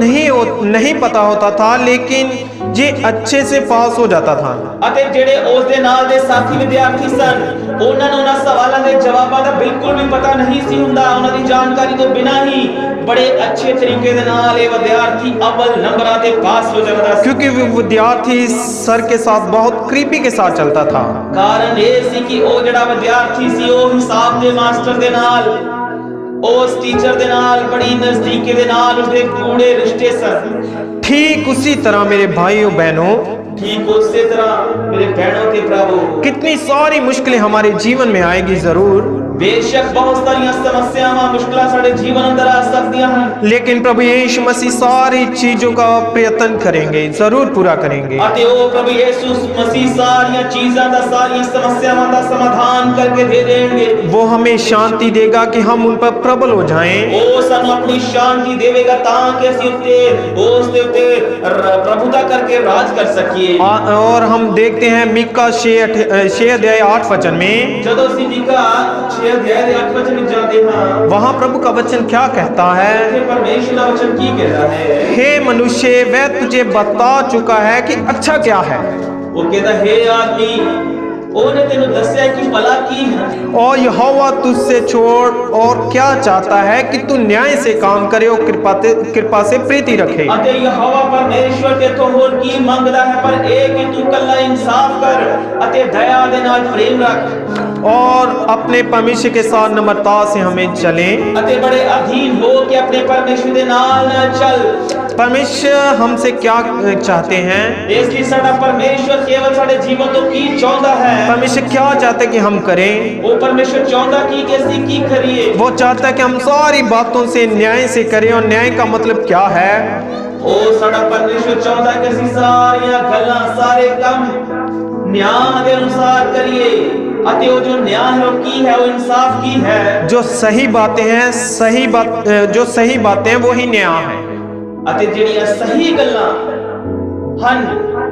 नहीं पता होता था, लेकिन ये अच्छे से पास हो जाता था। ਅਤੇ ਜਿਹੜੇ ਉਸ ਦੇ ਨਾਲ ਦੇ ਸਾਥੀ ਵਿਦਿਆਰਥੀ ਸਨ ਉਹਨਾਂ ਨੂੰ ਉਹਨਾਂ ਸਵਾਲਾਂ ਦੇ ਜਵਾਬਾਂ ਦਾ ਬਿਲਕੁਲ ਵੀ ਪਤਾ ਨਹੀਂ ਸੀ ਹੁੰਦਾ। ਉਹਨਾਂ ਦੀ ਜਾਣਕਾਰੀ ਤੋਂ ਬਿਨਾਂ ਹੀ ਬੜੇ ਅੱਛੇ ਤਰੀਕੇ ਦੇ ਨਾਲ ਇਹ ਵਿਦਿਆਰਥੀ ਅਵਲ ਨੰਬਰਾਂ ਤੇ ਪਾਸ ਹੋ ਜਾਂਦਾ ਸੀ। क्योंकि वो विद्यार्थी सर के साथ बहुत करीबी के साथ चलता था। ਕਾਰਨ ਇਹ ਸੀ ਕਿ ਉਹ ਜਿਹੜਾ ਵਿਦਿਆਰਥੀ ਸੀ ਉਹ ਹਿਸਾਬ ਦੇ ਮਾਸਟਰ ਦੇ ਨਾਲ, ਉਸ ਟੀਚਰ ਦੇ ਨਾਲ ਬੜੀ ਨਜ਼ਦੀਕੀ ਦੇ ਨਾਲ ਉਸਦੇ ਗੂੜੇ ਰਿਸ਼ਤੇ ਸਨ। ठीक उसी तरह मेरे भाइयों बहनों, ठीक उसी तरह मेरे बहनों के प्रभु, कितनी सारी मुश्किलें हमारे जीवन में आएगी जरूर, बेशक बहुत सारी समस्याएं, मुश्किलें सारे जीवन अंदर आ सकती हैं, लेकिन प्रभु यीशु मसीह सारी चीजों का प्रयत्न करेंगे, जरूर पूरा करेंगे। ਅਤੇ ਉਹ ਪ੍ਰਭੂ ਯਿਸੂ ਮਸੀਹ ਸਾਰੀਆਂ ਚੀਜ਼ਾਂ ਦਾ, ਸਾਰੀਆਂ ਸਮੱਸਿਆਵਾਂ ਦਾ ਸਮਾਧਾਨ ਕਰਕੇ ਦੇ ਦੇਣਗੇ। वो हमें शांति देगा कि हम उन पर प्रबल हो जाएं। ਉਹ ਸਾਨੂੰ ਆਪਣੀ ਸ਼ਾਂਤੀ ਦੇਵੇਗਾ ਤਾਂ ਕਿ ਅਸੀਂ ਉੱਤੇ ਉਸ ਦੇ ਉੱਤੇ ਪ੍ਰਭੁਤਾ ਕਰਕੇ ਰਾਜ ਕਰ ਸਕੀਏ। और हम देखते हैं मीका 6:8 में, ਜਦੋਂ ਅਸੀਂ मीका 6:8 ਵਿੱਚ ਜਾਂਦੇ ਹਾਂ, वहां प्रभु का वचन क्या कहता है? ਕਿ परमेश्वर ਦਾ वचन ਕੀ कहता है? हे मनुष्य, वह तुझे बता चुका है कि अच्छा क्या है। वो कहता है, हे आदमी, ਉਹਨੇ ਤੈਨੂੰ ਦੱਸਿਆ ਕਿ ਭਲਾ ਕੀ ਹੈ और यहोवा तुझसे छोड़ और क्या चाहता है कि तू न्याय से काम करे और कृपा से प्रीति रखे। ਅਤੇ ਯਹੋਵਾ ਪਰਮੇਸ਼ਵਰ ਤੇਥੋਂ ਹੋਰ ਕੀ ਮੰਗਦਾ ਹੈ ਪਰ ਇਹ ਕਿ ਤੂੰ ਕੱਲਾ ਇਨਸਾਫ ਕਰ ਅਤੇ ਦਇਆ ਦੇ ਨਾਲ ਪ੍ਰੇਮ ਰੱਖ और अपने परमेश्वर के साथ नम्रता से हमें चले। ਅਤੇ ਬੜੇ ਅਧੀਨ ਹੋ ਕੇ ਆਪਣੇ ਪਰਮੇਸ਼ਵਰ ਦੇ ਨਾਲ ਚੱਲ। परमेश्वर हमसे क्या चाहते हैं? ਇਸ ਲਈ ਸਾਡਾ ਪਰਮੇਸ਼ਵਰ ਕੇਵਲ ਸਾਡੇ ਜੀਵਨ ਤੋਂ ਕੀ ਚਾਹੁੰਦਾ ਹੈ परमेश्वर क्या चाहते हैं कि हम करें? ਉਹ ਪਰਮੇਸ਼ਵਰ ਚਾਹੁੰਦਾ ਕਿ ਅਸੀਂ ਕੀ ਕਰੀਏ वो चाहता है कि हम सारी बातों से न्याय से करें। और न्याय का मतलब क्या है? ਉਹ ਸਾਡਾ ਪਰਮੇਸ਼ਵਰ ਚਾਹੁੰਦਾ ਕਿ ਅਸੀਂ ਸਾਰੀਆਂ ਗੱਲਾਂ ਸਾਰੇ ਕੰਮ ਨਿਆਂ ਦੇ ਅਨੁਸਾਰ ਕਰੀਏ ਅਤੇ ਉਹ ਜੋ ਨਿਆਂ ਹੈ ਉਹ ਕੀ ਹੈ ਉਹ ਇਨਸਾਫ ਕੀ ਹੈ जो सही बातें हैं, जो सही बातें हैं वो ही न्याय है। ਅਤੇ ਜਿਹੜੀਆਂ ਸਹੀ ਗੱਲਾਂ ਹਨ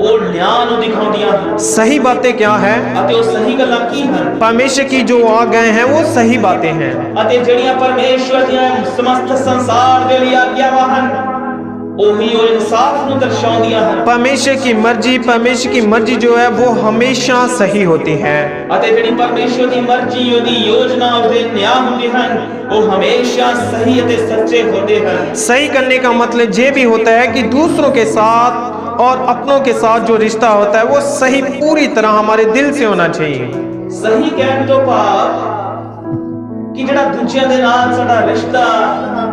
ਉਹ ਨਿਆਂ ਨੂੰ ਦਿਖਾਉਂਦੀਆਂ ਹਨ सही बातें क्या है? ਅਤੇ ਉਹ ਸਹੀ ਗੱਲਾਂ ਕੀ ਹਨ परमेश्वर की जो आ गए हैं वो सही बातें हैं। ਅਤੇ ਜਿਹੜੀਆਂ ਪਰਮੇਸ਼ਵਰ ਦੀਆਂ ਸਮਸਤ ਸੰਸਾਰ ਦੇ ਲਈ ਆਗਿਆਵਾਂ ਹਨ ਉਹੀ ਉਹ ਇਨਸਾਫ ਨੂੰ ਦਰਸਾਉਂਦੀਆਂ ਹਨ परमेश्वर की मर्जी जो है वो हमेशा सही होती है। ਅਤੇ ਜਿਹੜੀ ਪਰਮੇਸ਼ਵਰ ਦੀ ਮਰਜ਼ੀ ਉਹਦੀ ਯੋਜਨਾ ਉਹਦੇ ਨਿਆਂ ਹੁੰਦੇ ਹਨ ਉਹ ਹਮੇਸ਼ਾ ਸਹੀ ਅਤੇ ਸੱਚੇ ਹੁੰਦੇ ਹਨ सही करने का मतलब ये भी होता है कि दूसरों के साथ और अपनों के साथ जो रिश्ता होता है वो सही पूरी तरह हमारे दिल से होना चाहिए। ਸਹੀ ਕਹਿਣ ਤੋਂ ਭਾਵ ਕਿ ਜਿਹੜਾ ਦੂਜਿਆਂ ਦੇ ਨਾਲ ਸਾਡਾ ਰਿਸ਼ਤਾ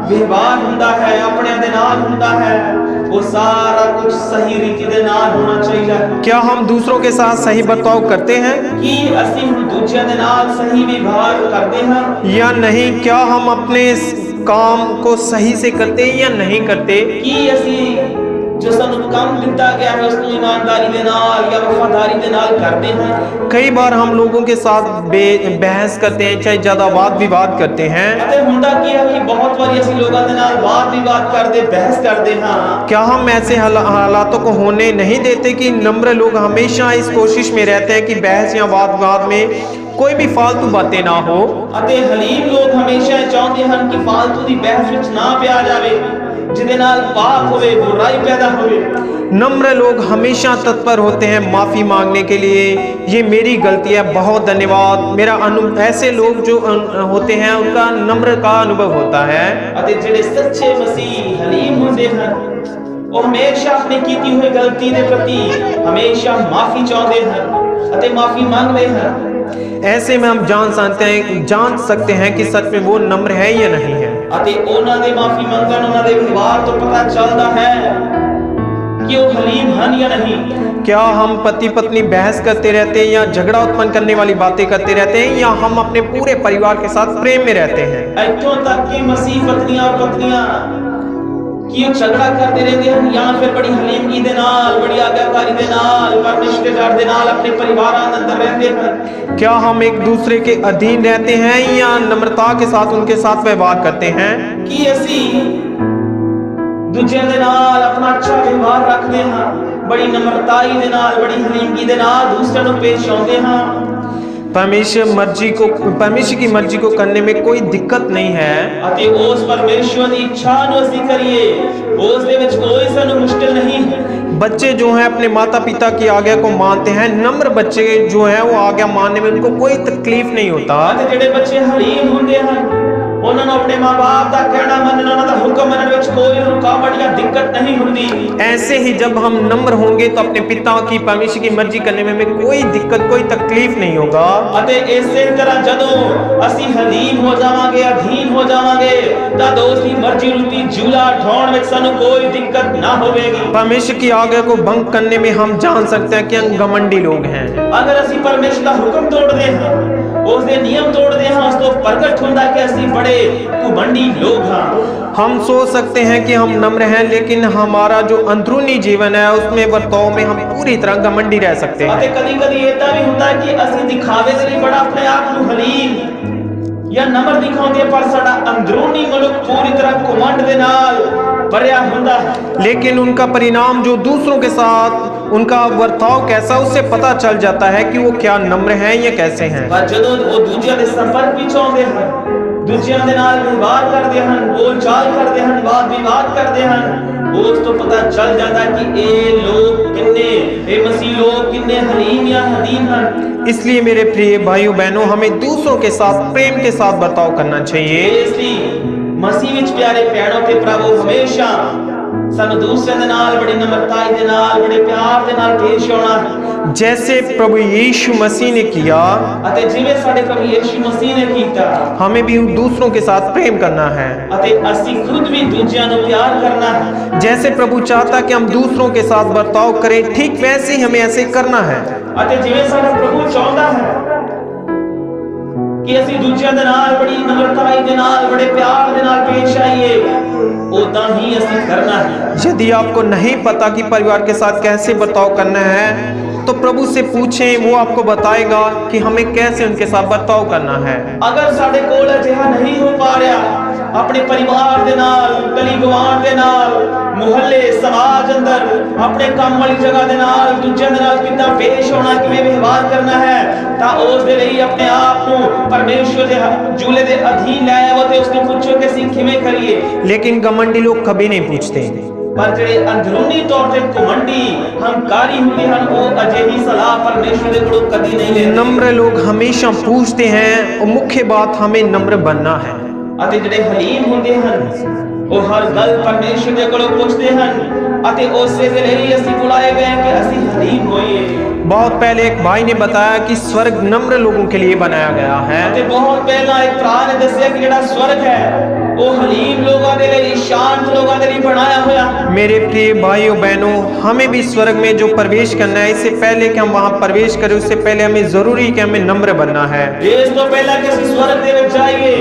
ਵਿਵਹਾਰ ਹੁੰਦਾ ਹੈ ਆਪਣਿਆਂ ਦੇ ਨਾਲ ਹੁੰਦਾ ਹੈ ਉਹ ਸਾਰਾ ਕੁਝ ਸਹੀ ਰੀਤੀ ਦੇ ਨਾਲ ਹੋਣਾ ਚਾਹੀਦਾ ਹੈ क्या हम दूसरों के साथ सही बर्ताव करते हैं ਕਿ ਅਸੀਂ ਹੁਣ ਦੂਜਿਆਂ ਦੇ ਨਾਲ ਸਹੀ ਵਿਵਹਾਰ ਕਰਦੇ ਹਾਂ या नहीं? क्या हम अपने इस काम को सही से करते हैं या नहीं करते? ਕਿ ਅਸੀਂ ਜੋ ਸਾਨੂੰ ਕੰਮ ਦਿੱਤਾ ਗਿਆ ਹੈ ਉਸ ਨੂੰ ਇਮਾਨਦਾਰੀ ਦੇ ਨਾਲ ਜਾਂ ਵਫਾਦਾਰੀ ਦੇ ਨਾਲ ਕਰਦੇ ਹਾਂ कई बार हम लोगों के साथ बहस करते हैं, चाहे ज्यादा वाद विवाद करते हैं। ਅਤੇ ਹੁੰਦਾ ਕੀ ਹੈ ਕਿ ਬਹੁਤ ਵਾਰੀ ਅਸੀਂ ਲੋਕਾਂ ਦੇ ਨਾਲ ਵਾਦ ਵਿਵਾਦ ਕਰਦੇ ਬਹਿਸ ਕਰਦੇ ਹਾਂ क्या हम ऐसे हालातों को होने नहीं देते कि नम्र लोग हमेशा इस कोशिश में रहते हैं कि बहस या वाद विवाद में कोई भी फालतू बातें ना हो। ਅਤੇ ਹਲੀਮ ਲੋਕ ਹਮੇਸ਼ਾ ਇਹ ਚਾਹੁੰਦੇ ਹਨ ਕਿ ਫालतू ਦੀ ਬਹਿਸ ਵਿੱਚ ਨਾ ਪਿਆ ਜਾਵੇ ਜਿਹਦੇ ਨਾਲ ਪਾਪ ਹੋਵੇ ਬੁਰਾਈ ਪੈਦਾ ਹੋਵੇ नम्र लोग हमेशा तत्पर होते हैं माफी मांगने के लिए, ये मेरी गलती है, बहुत धन्यवाद। मेरा ऐसे लोग जो होते हैं उनका नम्र का अनुभव होता है। ਅਤੇ ਜਿਹੜੇ ਸੱਚੇ ਮਸੀਹ ਹਲੀਮ ਹੁੰਦੇ ਹਨ ਉਹ ਹਮੇਸ਼ਾ ਆਪਣੀ ਕੀਤੀ ਹੋਈ ਗਲਤੀ ਦੇ ਪ੍ਰਤੀ ਹਮੇਸ਼ਾ ਮਾਫੀ ਚਾਹੁੰਦੇ ਹਨ ਅਤੇ ਮਾਫੀ ਮੰਗਦੇ ਹਨ ऐसे में हम जान सकते हैं कि सच में वो नम्र है या नहीं है। ਅਤੇ ਉਹਨਾਂ ਦੇ ਮਾਫੀ ਮੰਗਣ ਉਹਨਾਂ ਦੇ ਵਿਵਹਾਰ ਤੋਂ ਪਤਾ ਚੱਲਦਾ ਹੈ कि वो हलीम हन या नहीं। क्या हम पति पत्नी बहस करते रहते हैं या झगड़ा उत्पन्न करने वाली बातें करते रहते हैं या हम अपने पूरे परिवार के साथ प्रेम में रहते हैं? इत्थों तक कि मसीह पत्नियां और पत्नियां कि वो झगड़ा करते रहते हैं या फिर बड़ी हलीमगी दे नाल बड़ी आज्ञाकारी दे नाल परमेश्वर के डर दे नाल अपने परिवारां दे अंदर रहते हैं। क्या हम एक दूसरे के अधीन रहते हैं या नम्रता के साथ उनके साथ व्यवहार करते हैं? कि असी दूसरे दे नाल अपना अच्छा व्यवहार रखते हैं, बड़ी नम्रताई दे नाल बड़ी हलीमगी दे नाल दूसरे को पेश आते हैं। परमेश्वर की मर्जी को करने में कोई दिक्कत नहीं है। अते उस परमेश्वर की इच्छा नु असी करिए, उस दे विच कोई सानू मुश्किल नहीं है। बच्चे जो हैं अपने माता पिता की आज्ञा को मानते हैं। नम्र बच्चे जो हैं वो आज्ञा मानने में उनको कोई तकलीफ नहीं होता। अते जेडे बच्चे हलीम हुंदे हैं ਉਹਨਾਂ ਨੂੰ ਆਪਣੇ माँ-बाप ਦਾ ਕਹਿਣਾ ਮੰਨਣਾ, ਉਹਨਾਂ ਦਾ ਹੁਕਮ ਮੰਨਣ ਵਿੱਚ ਕੋਈ रुकावट या दिक्कत नहीं होती। ऐसे ही जब हम नम्र होंगे तो अपने पिता की परमेश्वर की मर्जी करने में हमें कोई दिक्कत कोई तकलीफ नहीं होगा। ਅਤੇ ਇਸੇ ਤਰ੍ਹਾਂ ਜਦੋਂ ਅਸੀਂ ਹਲੀਮ ਹੋ ਜਾਵਾਂਗੇ, ਅਧੀਨ ਹੋ ਜਾਵਾਂਗੇ ਤਾਂ ਉਸ ਦੀ ਮਰਜ਼ੀ ਰੂਪੀ ਝੂਲਾ ਢਾਉਣ ਵਿੱਚ ਸਾਨੂੰ ਕੋਈ ਦਿੱਕਤ ਨਾ ਹੋਵੇਗੀ। परमेश्वर की आज्ञा को भंग करने में हम जान सकते हैं कि हम घमंडी लोग हैं। अगर ਅਸੀਂ परमेश्वर ਦਾ ਹੁਕਮ ਤੋੜਦੇ ਹਾਂ, ਉਸ ਦੇ ਨਿਯਮ ਤੋੜਦੇ ਹਾਂ, ਉਸ ਤੋਂ ਪ੍ਰਗਟ ਹੁੰਦਾ ਕਿ ਅਸੀਂ बड़े घमंडी लोग हैं। हम सोच सकते हैं कि हम नम्र हैं, लेकिन हमारा जो अंदरूनी जीवन है उसमें बर्ताव में हम पूरी तरह घमंडी रह सकते हैं। ਅਤੇ ਕਦੀ-ਕਦੀ ਇਦਾਂ ਵੀ ਹੁੰਦਾ ਕਿ ਅਸੀਂ ਦਿਖਾਵੇ ਦੇ ਲਈ ਬੜਾ ਆਪਣੇ ਆਪ ਨੂੰ ਹਲੀਮ ਜਾਂ ਨਮਰ ਦਿਖਾਉਂਦੇ ਪਰ ਸਾਡਾ ਅੰਦਰੂਨੀ ਮਨੁੱਖ ਪੂਰੀ ਤਰ੍ਹਾਂ ਘਮੰਡ ਦੇ ਨਾਲ ਭਰਿਆ ਹੁੰਦਾ ਹੈ। लेकिन उनका परिणाम जो दूसरों के साथ उनका बर्ताव कैसा उससे पता चल जाता है कि वो क्या नम्र हैं या कैसे हैं। ਪਰ ਜਦੋਂ ਉਹ ਦੂਜਿਆਂ ਦੇ ਸੰਪਰਕ ਵਿੱਚ ਆਉਂਦੇ ਹਨ, ਦੂਜਿਆਂ ਦੇ ਨਾਲ ਵਿਵਹਾਰ ਕਰਦੇ ਹਨ, ਬੋਲ ਚਾਲ ਕਰਦੇ ਹਨ, ਵਾਦ ਵਿਵਾਦ ਕਰਦੇ ਹਨ, ਉਸ ਤੋਂ ਪਤਾ ਚੱਲ ਜਾਂਦਾ ਕਿ ਇਹ ਲੋਕ ਕਿੰਨੇ ਇਹ ਮਸੀਹ ਲੋਕ ਕਿੰਨੇ ਹਲੀਮ ਜਾਂ ਹਦੀਮ ਹਨ। इसलिए मेरे प्रिय भाइयों बहनों, हमें दूसरों के साथ प्रेम के साथ बर्ताव करना चाहिए। ਇਸ ਲਈ ਮਸੀਹ ਵਿੱਚ ਪਿਆਰੇ ਭੈਣੋ ਤੇ ਭਰਾਵੋ, ਹਮੇਸ਼ਾ ਸਾਨੂੰ ਦੂਸਰਿਆਂ ਦੇ ਨਾਲ ਬੜੀ ਨਮਰਤਾਈ ਦੇ ਨਾਲ ਬੜੇ ਪਿਆਰ ਦੇ ਨਾਲ ਪੇਸ਼ ਆਉਣਾ ਹੈ। जैसे प्रभु यीशु मसीह ने किया, ਅਤੇ ਜਿਵੇਂ ਸਾਡੇ ਪ੍ਰਭੂ ਯੀਸ਼ੂ ਮਸੀਹ ਨੇ ਕੀਤਾ, हमें भी दूसरों के साथ प्रेम करना है। ਅਤੇ ਅਸੀਂ ਖੁਦ ਵੀ ਦੂਜਿਆਂ ਨੂੰ ਪਿਆਰ ਕਰਨਾ ਹੈ। जैसे प्रभु चाहता कि हम दूसरों के साथ बर्ताव करें, ठीक वैसे ही हमें ऐसे करना है। ਅਤੇ ਜਿਵੇਂ ਸਾਡਾ ਪ੍ਰਭੂ ਚਾਹੁੰਦਾ ਹੈ ਕਿ ਅਸੀਂ ਦੂਜਿਆਂ ਦੇ ਨਾਲ ਬੜੀ ਨਮਰਤਾਈ ਦੇ ਨਾਲ ਬੜੇ ਪਿਆਰ ਦੇ ਨਾਲ ਪੇਸ਼ ਆਈਏ, ਉਦਾਂ ਹੀ ਅਸੀਂ ਕਰਨਾ ਹੈ। यदि आपको नहीं पता कि परिवार के साथ कैसे बर्ताव करना है, तो प्रभु से पूछें, वो आपको बताएगा कि हमें कैसे उनके साथ बर्ताव करना है। ਅਗਰ ਸਾਡੇ ਕੋਲ ਅਜਿਹਾ ਨਹੀਂ ਹੋ ਪਾ ਰਿਹਾ, ਆਪਣੇ ਪਰਿਵਾਰ ਦੇ ਨਾਲ, ਗਲੀ ਗਵਾਂਢ ਦੇ ਨਾਲ, ਮੁਹੱਲੇ ਸਮਾਜ ਅੰਦਰ, ਆਪਣੇ ਕੰਮ ਵਾਲੀ ਜਗ੍ਹਾ ਦੇ ਨਾਲ, ਦੂਜਿਆਂ ਦੇ ਨਾਲ ਕਿੱਦਾਂ ਪੇਸ਼ ਹੋਣਾ, ਕਿਵੇਂ ਵਿਵਹਾਰ ਕਰਨਾ ਹੈ, ਤਾਂ ਉਸ ਦੇ ਲਈ ਆਪਣੇ ਆਪ ਨੂੰ ਪਰਮੇਸ਼ਵਰ ਦੇ ਜੂਲੇ ਦੇ ਅਧੀਨ ਲੈ ਆਵੋ ਤੇ ਉਸ ਨੂੰ ਪੁੱਛੋ ਕਿ ਅਸੀਂ ਕਿਵੇਂ ਕਰੀਏ। लेकिन घमंडी लोग कभी नहीं पूछते। ਪਰ ਜਿਹੜੇ ਅੰਦਰੂਨੀ ਤੌਰ ਤੇ ਘਮੰਡੀ ਹੰਕਾਰੀ ਹੁੰਦੇ ਹਨ, ਉਹ ਅਜਿਹੀ ਸਲਾਹ ਪਰਮੇਸ਼ਵਰ ਦੇ ਕੋਲੋਂ ਕਦੀ ਨਹੀਂ ਲੈਂਦੇ। नम्र लोग हमेशा पूछते हैं, और मुख्य बात हमें नम्र बनना है। ਅਤੇ ਜਿਹੜੇ ਹਲੀਮ ਹੁੰਦੇ ਹਨ, ਉਹ ਹਰ ਗੱਲ ਪਰਮੇਸ਼ਵਰ ਦੇ ਕੋਲੋਂ ਪੁੱਛਦੇ ਹਨ, ਅਤੇ ਉਸੇ ਦੇ ਲਈ ਅਸੀਂ ਬੁਲਾਏ ਗਏ ਕਿ ਅਸੀਂ ਹਲੀਮ ਹੋਈਏ। बहुत पहले एक भाई ने बताया कि स्वर्ग नम्र लोगों के लिए बनाया गया है। ਅਤੇ ਬਹੁਤ ਪਹਿਲਾਂ ਇੱਕ ਭਰਾ ਨੇ ਦੱਸਿਆ ਕਿ ਜਿਹੜਾ स्वर्ग ਹੈ ਉਹ ਹਲੀਮ ਲੋਕਾਂ ਦੇ ਲਈ, ਸ਼ਾਂਤ ਲੋਕਾਂ ਦੇ ਲਈ ਬਣਾਇਆ ਹੋਇਆ। मेरे प्रिय भाइयों बहनों, हमें भी स्वर्ग में जो प्रवेश करना है, इससे पहले कि हम वहां प्रवेश करें, उससे पहले हमें जरूरी कि हमें नम्र बनना है। ਇਸ ਤੋਂ ਪਹਿਲਾਂ ਕਿ ਅਸੀਂ स्वर्ग ਦੇ ਵਿੱਚ ਜਾਈਏ,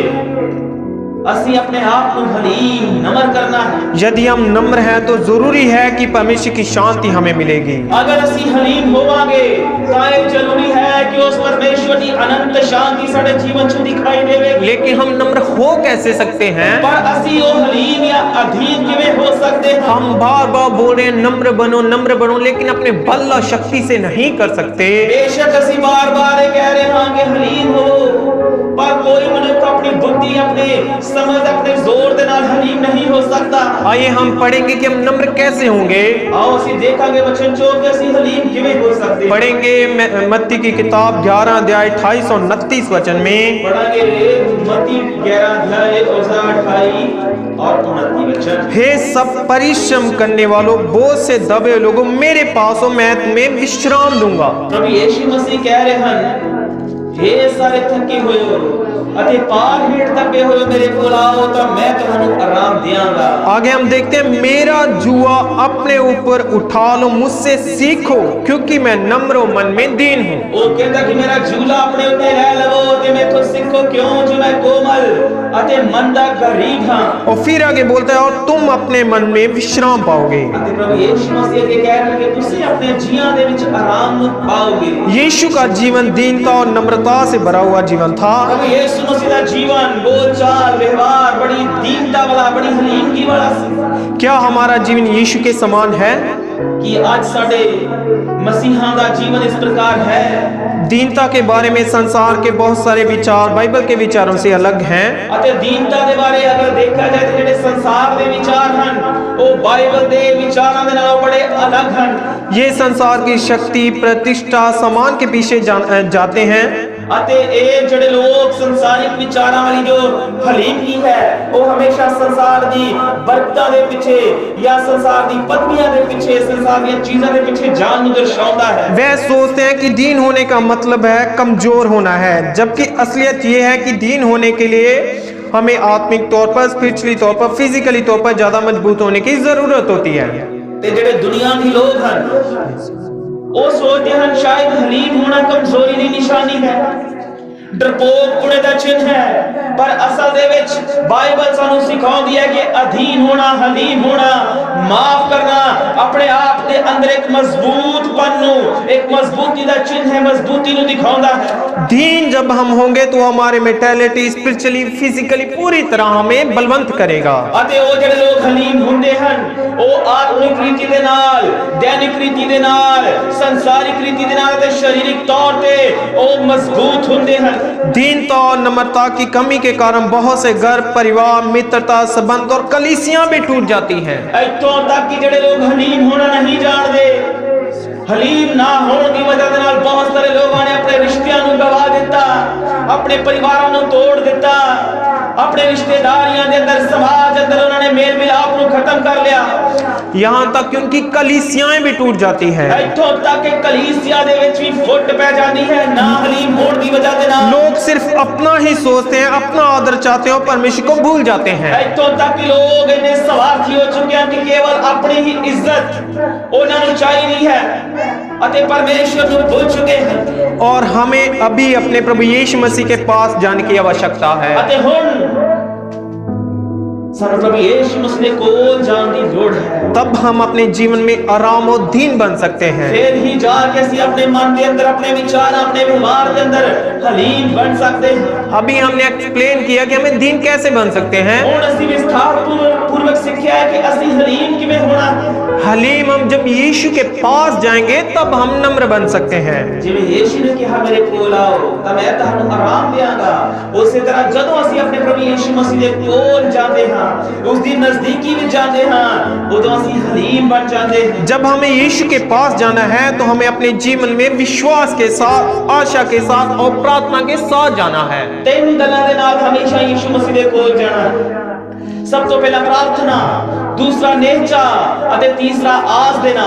ਅਸੀਂ ਆਪਣੇ ਆਪ ਨੂੰ ਹਲੀਮ ਨਮਰ ਕਰਨਾ ਹੈ। यदि हम नम्र हैं तो जरूरी है कि परमेश्वर की शांति हमें मिलेगी। ਅਗਰ ਅਸੀਂ ਹਲੀਮ ਹੋਵਾਂਗੇ ਤਾਂ ਇਹ ਜ਼ਰੂਰੀ ਹੈ ਕਿ ਉਸ ਪਰਮੇਸ਼ਵਰ ਦੀ ਅਨੰਤ ਸ਼ਾਂਤੀ ਸਾਡੇ ਜੀਵਨ 'ਚ ਦਿਖਾਈ ਦੇਵੇਗੀ। लेकिन हम नम्र हो कैसे सकते हैं? ਪਰ ਅਸੀਂ ਉਹ ਹਲੀਮ ਜਾਂ ਅਧੀਨ ਕਿਵੇਂ ਹੋ ਸਕਦੇ ਹਾਂ? हम बार बार बोल रहे हैं नम्र बनो, लेकिन अपने बल और शक्ति से नहीं कर सकते। ਬੇਸ਼ੱਕ ਅਸੀਂ ਬਾਰ-ਬਾਰ ਇਹ ਕਹਿ ਰਹੇ ਹਾਂ ਕਿ ਹਲੀਮ ਹੋ, ਪਰ ਕੋਈ ਮਨੁੱਖ ਆਪਣੀ ਬੁੱਧੀ, ਆਪਣੇ ਸਮਝ, ਆਪਣੇ ਜ਼ੋਰ ਦੇ ਨਾਲ ਹਲੀਮ नहीं हो सकता। आइए हम पढ़ेंगे कि हम नम्र कैसे होंगे। आओ ਅਸੀਂ ਦੇਖਾਂਗੇ ਵਚਨ ਚੋਂ ਕਿ ਅਸੀਂ ਹਲੀਮ ਕਿਵੇਂ ਹੋ ਸਕਦੇ। पढ़ेंगे मत्ती की किताब 11 अध्याय 28 और 29 वचन में। पढ़ांगे मत्ती 11 अध्याय 28 और 29 वचन। हे सब परिश्रम करने वालों, बोझ से दबे लोगों, मेरे पास हो, मैं तुम्हें विश्राम दूंगा। प्रभु यीशु मसीह कह रहे हैं, हे सारे थके हुए हो ਅਤੇ ਪਾਰ ਹੇਠ ਦੱਬੇ ਹੋਏ ਮੇਰੇ ਕੋਲ आओ ਤਾਂ मैं ਤੁਹਾਨੂੰ आराम देवांगा। आगे हम देखते हैं, मेरा जुआ अपने ऊपर उठा लो, मुझसे सीखो, क्योंकि मैं नम्र और मन में दीन हूँ। ਉਹ ਕਹਿੰਦਾ ਕਿ ਮੇਰਾ ਝੂਲਾ ਆਪਣੇ ਉੱਤੇ ਲੈ ਲਵੋ ਤੇ ਮੈਥੋਂ ਸਿੱਖੋ, ਕਿਉਂ ਜੋ ਮੈਂ ਕੋਮਲ ਅਤੇ ਮਨ ਦਾ ਗਰੀਬ ਹਾਂ। और फिर आगे बोलता है, और तुम अपने मन में विश्राम पाओगे। ਅਤੇ ਪ੍ਰਭੂ ਯੀਸ਼ੂ ਮਸੀਹ ਅੱਗੇ ਕਹਿ ਰਹੇ ਕਿ ਤੁਸੀਂ ਆਪਣੇ ਜੀਆਂ ਦੇ ਵਿੱਚ ਆਰਾਮ ਨੂੰ ਪਾਓਗੇ। यीशु का जीवन दीनता और नम्रता से भरा हुआ जीवन था। प्रभु यीशु मसीह का जीवन, बोलचाल, व्यवहार बड़ी दीनता वाला, बड़ी हलीमगी वाला सी। क्या हमारा जीवन यीशु के समान है? कि आज साडे मसीहा का जीवन इस प्रकार है। दीनता के बारे में संसार के बहुत सारे विचार बाइबल के विचारों से अलग हैं। ਅਤੇ दीनता ਦੇ ਬਾਰੇ ਅਗਰ ਦੇਖਿਆ ਜਾਏ ਤਾਂ ਜਿਹੜੇ ਸੰਸਾਰ ਦੇ ਵਿਚਾਰ ਹਨ ਉਹ ਬਾਈਬਲ ਦੇ ਵਿਚਾਰਾਂ ਦੇ ਨਾਲੋਂ ਬੜੇ ਅਲੱਗ ਹਨ। ये संसार की शक्ति, प्रतिष्ठा, सम्मान के पीछे जाते हैं। ਅਤੇ ਇਹ ਜਿਹੜੇ ਲੋਕ ਸੰਸਾਰਿਕ ਵਿਚਾਰਾਂ ਵਾਲੀ ਜੋ ਹਲੀਮਗੀ ਹੈ, ਉਹ ਹਮੇਸ਼ਾ ਸੰਸਾਰ ਦੀ ਬਰਕਤਾਂ ਦੇ ਪਿੱਛੇ ਜਾਂ ਸੰਸਾਰ ਦੀ ਪਦਵੀਆਂ ਦੇ ਪਿੱਛੇ, ਸੰਸਾਰ ਦੀਆਂ ਚੀਜ਼ਾਂ ਦੇ ਪਿੱਛੇ ਜਾਣ ਨੂੰ ਦਰਸਾਉਂਦਾ ਹੈ। वह सोचते हैं कि दीन होने का मतलब है कमजोर होना है, जबकि असलियत ये है कि दीन होने के लिए हमें आत्मिक तौर पर, स्पिरिचुअली तौर पर, फिजिकली तौर पर ज्यादा मजबूत होने की जरूरत होती है। ਤੇ ਜਿਹੜੇ ਦੁਨੀਆ ਦੇ ਲੋਕ ਹਨ ਉਹ ਸੋਚਦੇ ਹਨ ਸ਼ਾਇਦ ਹਲੀਮ ਹੋਣਾ ਕਮਜ਼ੋਰੀ ਦੀ ਨਿਸ਼ਾਨੀ ਹੈ, ਡਰਪੋਕ ਪੁਣੇ ਦਾ ਚਿੰਨ੍ਹ ਹੈ। ਪਰ ਅਸਲ ਦੇ ਵਿੱਚ ਬਾਈਬਲ ਸਾਨੂੰ ਸਿਖਾਉਂਦੀ ਹੈ ਕਿ ਅਧੀਨ ਹੋਣਾ, ਹਲੀਮ ਹੋਣਾ, ਮਾਫ ਕਰਨਾ ਆਪਣੇ ਆਪ ਦੇ ਅੰਦਰ ਇੱਕ ਮਜ਼ਬੂਤਪਨ ਨੂੰ, ਇੱਕ ਮਜ਼ਬੂਤੀ ਦਾ ਚਿੰਨ੍ਹ ਹੈ, ਮਜ਼ਬੂਤੀ ਨੂੰ ਦਿਖਾਉਂਦਾ ਹੈ। दीन जब हम होंगे तो हमारे मेंटालिटी, स्पिरिचुअली, फिजिकली पूरी तरह हमें बलवंत करेगा। ਅਤੇ ਉਹ ਜਿਹੜੇ ਲੋਕ ਹਲੀਮ ਹੁੰਦੇ ਹਨ ਉਹ ਆਤਮਿਕ ਰੀਤੀ ਦੇ ਨਾਲ ਵਿਗਿਆਨਿਕ ਰੀਤੀ ਦੇ ਨਾਲ ਸੰਸਾਰਿਕ ਰੀਤੀ ਦੇ ਨਾਲ ਤੇ ਸਰੀਰਕ ਤੌਰ ਤੇ ਉਹ ਮਜ਼ਬੂਤ ਹੁੰਦੇ ਹਨ। दीनता और नम्रता की कमी के कारण बहुत से घर, परिवार, मित्रता, संबंध और कलीसियां भी टूट जाती हैं। ਇੱਥੋਂ ਤੱਕ ਕਿ ਜਿਹੜੇ ਲੋਕ ਹਲੀਮ ਹੋਣਾ ਨਹੀਂ ਜਾਣਦੇ, ਹਲੀਮ ਨਾ ਹੋਣ ਦੀ ਵਜ੍ਹਾ ਦੇ ਨਾਲ ਬਹੁਤ ਸਾਰੇ ਲੋਕਾਂ ਨੇ ਆਪਣੇ ਰਿਸ਼ਤਿਆਂ ਨੂੰ ਗਵਾ ਦਿੱਤਾ, ਆਪਣੇ ਪਰਿਵਾਰਾਂ ਨੂੰ ਤੋੜ ਦਿੱਤਾ, अपने रिश्तेदारियां के अंदर समाज अंदर उन्होंने मेल मिलाप को खत्म कर लिया। यहाँ तक कि उनकी कलीसियाएं भी टूट जाती है। इत्थों तक कि कलीसिया दे विच भी फुट पै जाती है ना हलीम होने की वजह से। लोग सिर्फ अपना ही सोचते हैं, अपना आदर चाहते हैं और परमेश्वर को भूल जाते हैं। इत्थों तक कि लोग इतने स्वार्थी हो चुके हैं कि केवल अपनी ही इज्जत उन्हां नूं चाहिदी है अते परमेश्वर को भूल चुके हैं। और हमें अभी अपने प्रभु यीशु मसीह के पास जाने की आवश्यकता है। अते हुण सानू प्रभु यीशु मसीह दे कोल जाण दी लोड़ है। तब हम अपने जीवन में आराम और दीन बन सकते हैं। फिर ही जाके असीं अपने मन के अंदर, अपने विचार, अपने व्यवहार के अंदर हलीम बन सकते हैं। अभी हमने एक्सप्लेन किया कि हमें दीन कैसे बन सकते हैं। हुण असीं विस्तार पूर्वक सीखिया है कि असीं हलीम किवें होना। हलीम हम जब यीशु के पास जाएंगे तब हम नम्र बन सकते हैं। जिवें यीशु ने कहा मेरे कोल आओ तां मैं तुहानूं आराम देवांगा, उसी तरह जदों असीं अपने प्रभु यीशु मसीह दे कोल जांदे हां, उसकी नजदीकी में जाते हैं, उदों असीं हलीम बन जाते हैं। जब हमें यीशु के पास जाना है तो हमें अपने जीवन में विश्वास के साथ, आशा के साथ और प्रार्थना के साथ जाना है। तीन गल्लां दे नाल हमेशा यीशु मसीह दे कोल जाना। सब तो पहला प्रार्थना, दूसरा नेचा और तीसरा आस देना।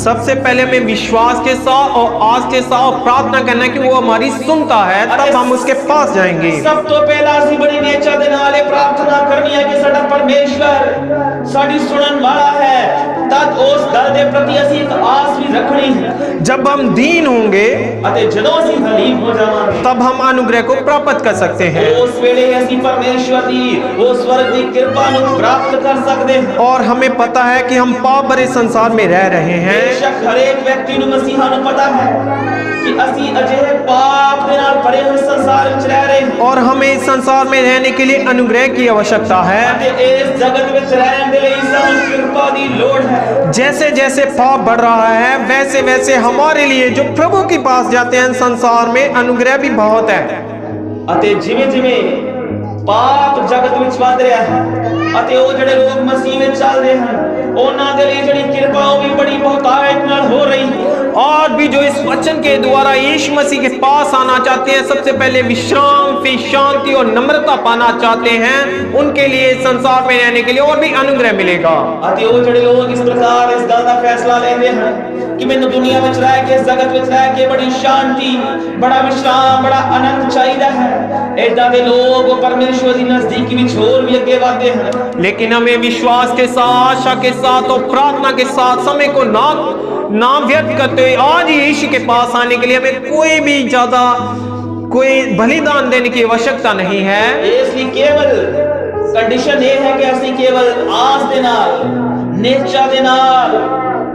सबसे पहले हमें विश्वास के साथ और आस के साथ प्रार्थना करना कि वो हमारी सुनता है, तब हम उसके पास जाएंगे। सब तो पहला असीं बड़ी नेचा दे नाल प्रार्थना करनी है कि साडा परमेश्वर साडी सुनन वाला है, तद उस दल दे प्रति असीं एक आस भी रखनी है। जब हम दीन होंगे अते जदों असीं हलीम हो जावांगे तब हम अनुग्रह को प्राप्त कर सकते हैं। उस वेले असीं परमेश्वर दी वो स्वर्ग दी कृपा नूं प्राप्त कर सकते हैं। और हमें पता है कि हम पाप भरे संसार में रह रहे हैं। बेशक हर एक व्यक्ति नूं मसीहा नूं पता है कि असीं अजिहे पाप दे नाल भरे हुए संसार विच रह रहे हैं और हमें इस संसार में रहने के लिए अनुग्रह की आवश्यकता है। अते इस जगत विच रहण दे लई सानूं कृपा दी लोड़ है। जैसे जैसे पाप बढ़ रहा है वैसे वैसे हमारे लिए जो प्रभु के पास जाते हैं संसार में अनुग्रह भी बहुत है। अते जिवें जिवें पाप जगत विच वध रहा है अते वो जिहड़े लोग मसीह विच चल रहे हैं उन्हां दे लई जिहड़ी कृपा वो भी बड़ी बहुतायत नाल हो रही है। और भी जो इस वचन के द्वारा यीशु मसीह के पास आना चाहते हैं, सबसे पहले विश्राम, फिर शांति और नम्रता पाना चाहते हैं, उनके लिए संसार में रहने के लिए और भी अनुग्रह मिलेगा। अते वो जिहड़े लोग इस प्रकार इस गल दा फैसला लेंदे हैं कि मैनूं दुनिया विच रह के, इस जगत विच रह के बड़ी शांति, बड़ा विश्राम, बड़ा आनंद चाहिदा है, ऐदां दे लोग परमेश्वर दी नजदीकी विच होर भी अगे वधदे हैं। लेकिन हमें विश्वास के साथ, आशा के साथ और प्रार्थना के साथ समय को ना व्यर्थ करते हुए आज यीशु के पास आने के लिए हमें कोई बलिदान देने की आवश्यकता नहीं है। इसलिए केवल कंडीशन ये है कि असीं केवल आस दे नाल, नेचा दे नाल,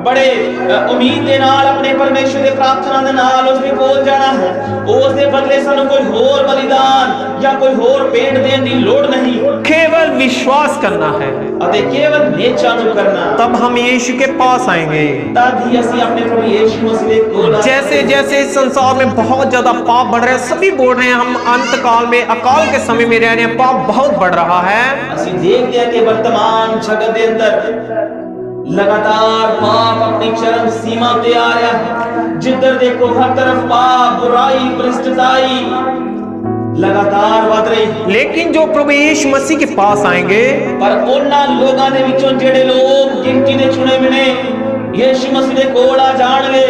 बड़े उम्मीद दे नाल अपने परमेश्वर दे प्रार्थना दे नाल उसदे कोल जाना है। उस दे बदले सानूं कोई होर बलिदान या कोई होर भेंट देने की लोड़ नहीं, केवल विश्वास करना है अते केवल नेचा नूं करना। तब हम यीशु के पास आएंगे। तब ही असीं अपने प्रभु यीशु मसीह दे कोल जैसे जैसे इस संसार में बहुत ज्यादा पाप बढ़ रहे हैं, सभी बोल रहे हैं हम अंत काल में, अकाल के समय में रह रहे हैं, पाप बहुत बढ़ रहा है। असीं देखते हैं कि वर्तमान जगत दे अंदर लगातार पाप अपनी चरम सीमा पे आ रहा है। जिधर देखो हर तरफ पाप, बुराई, भ्रष्टताई लगातार बढ़ रही। लेकिन जो प्रभु यीशु मसीह के पास आएंगे, पर उन्हां लोगां दे विचों जेड़े लोग गिनती दे चुने मिले यीशु मसीह दे कोल आ जाणगे,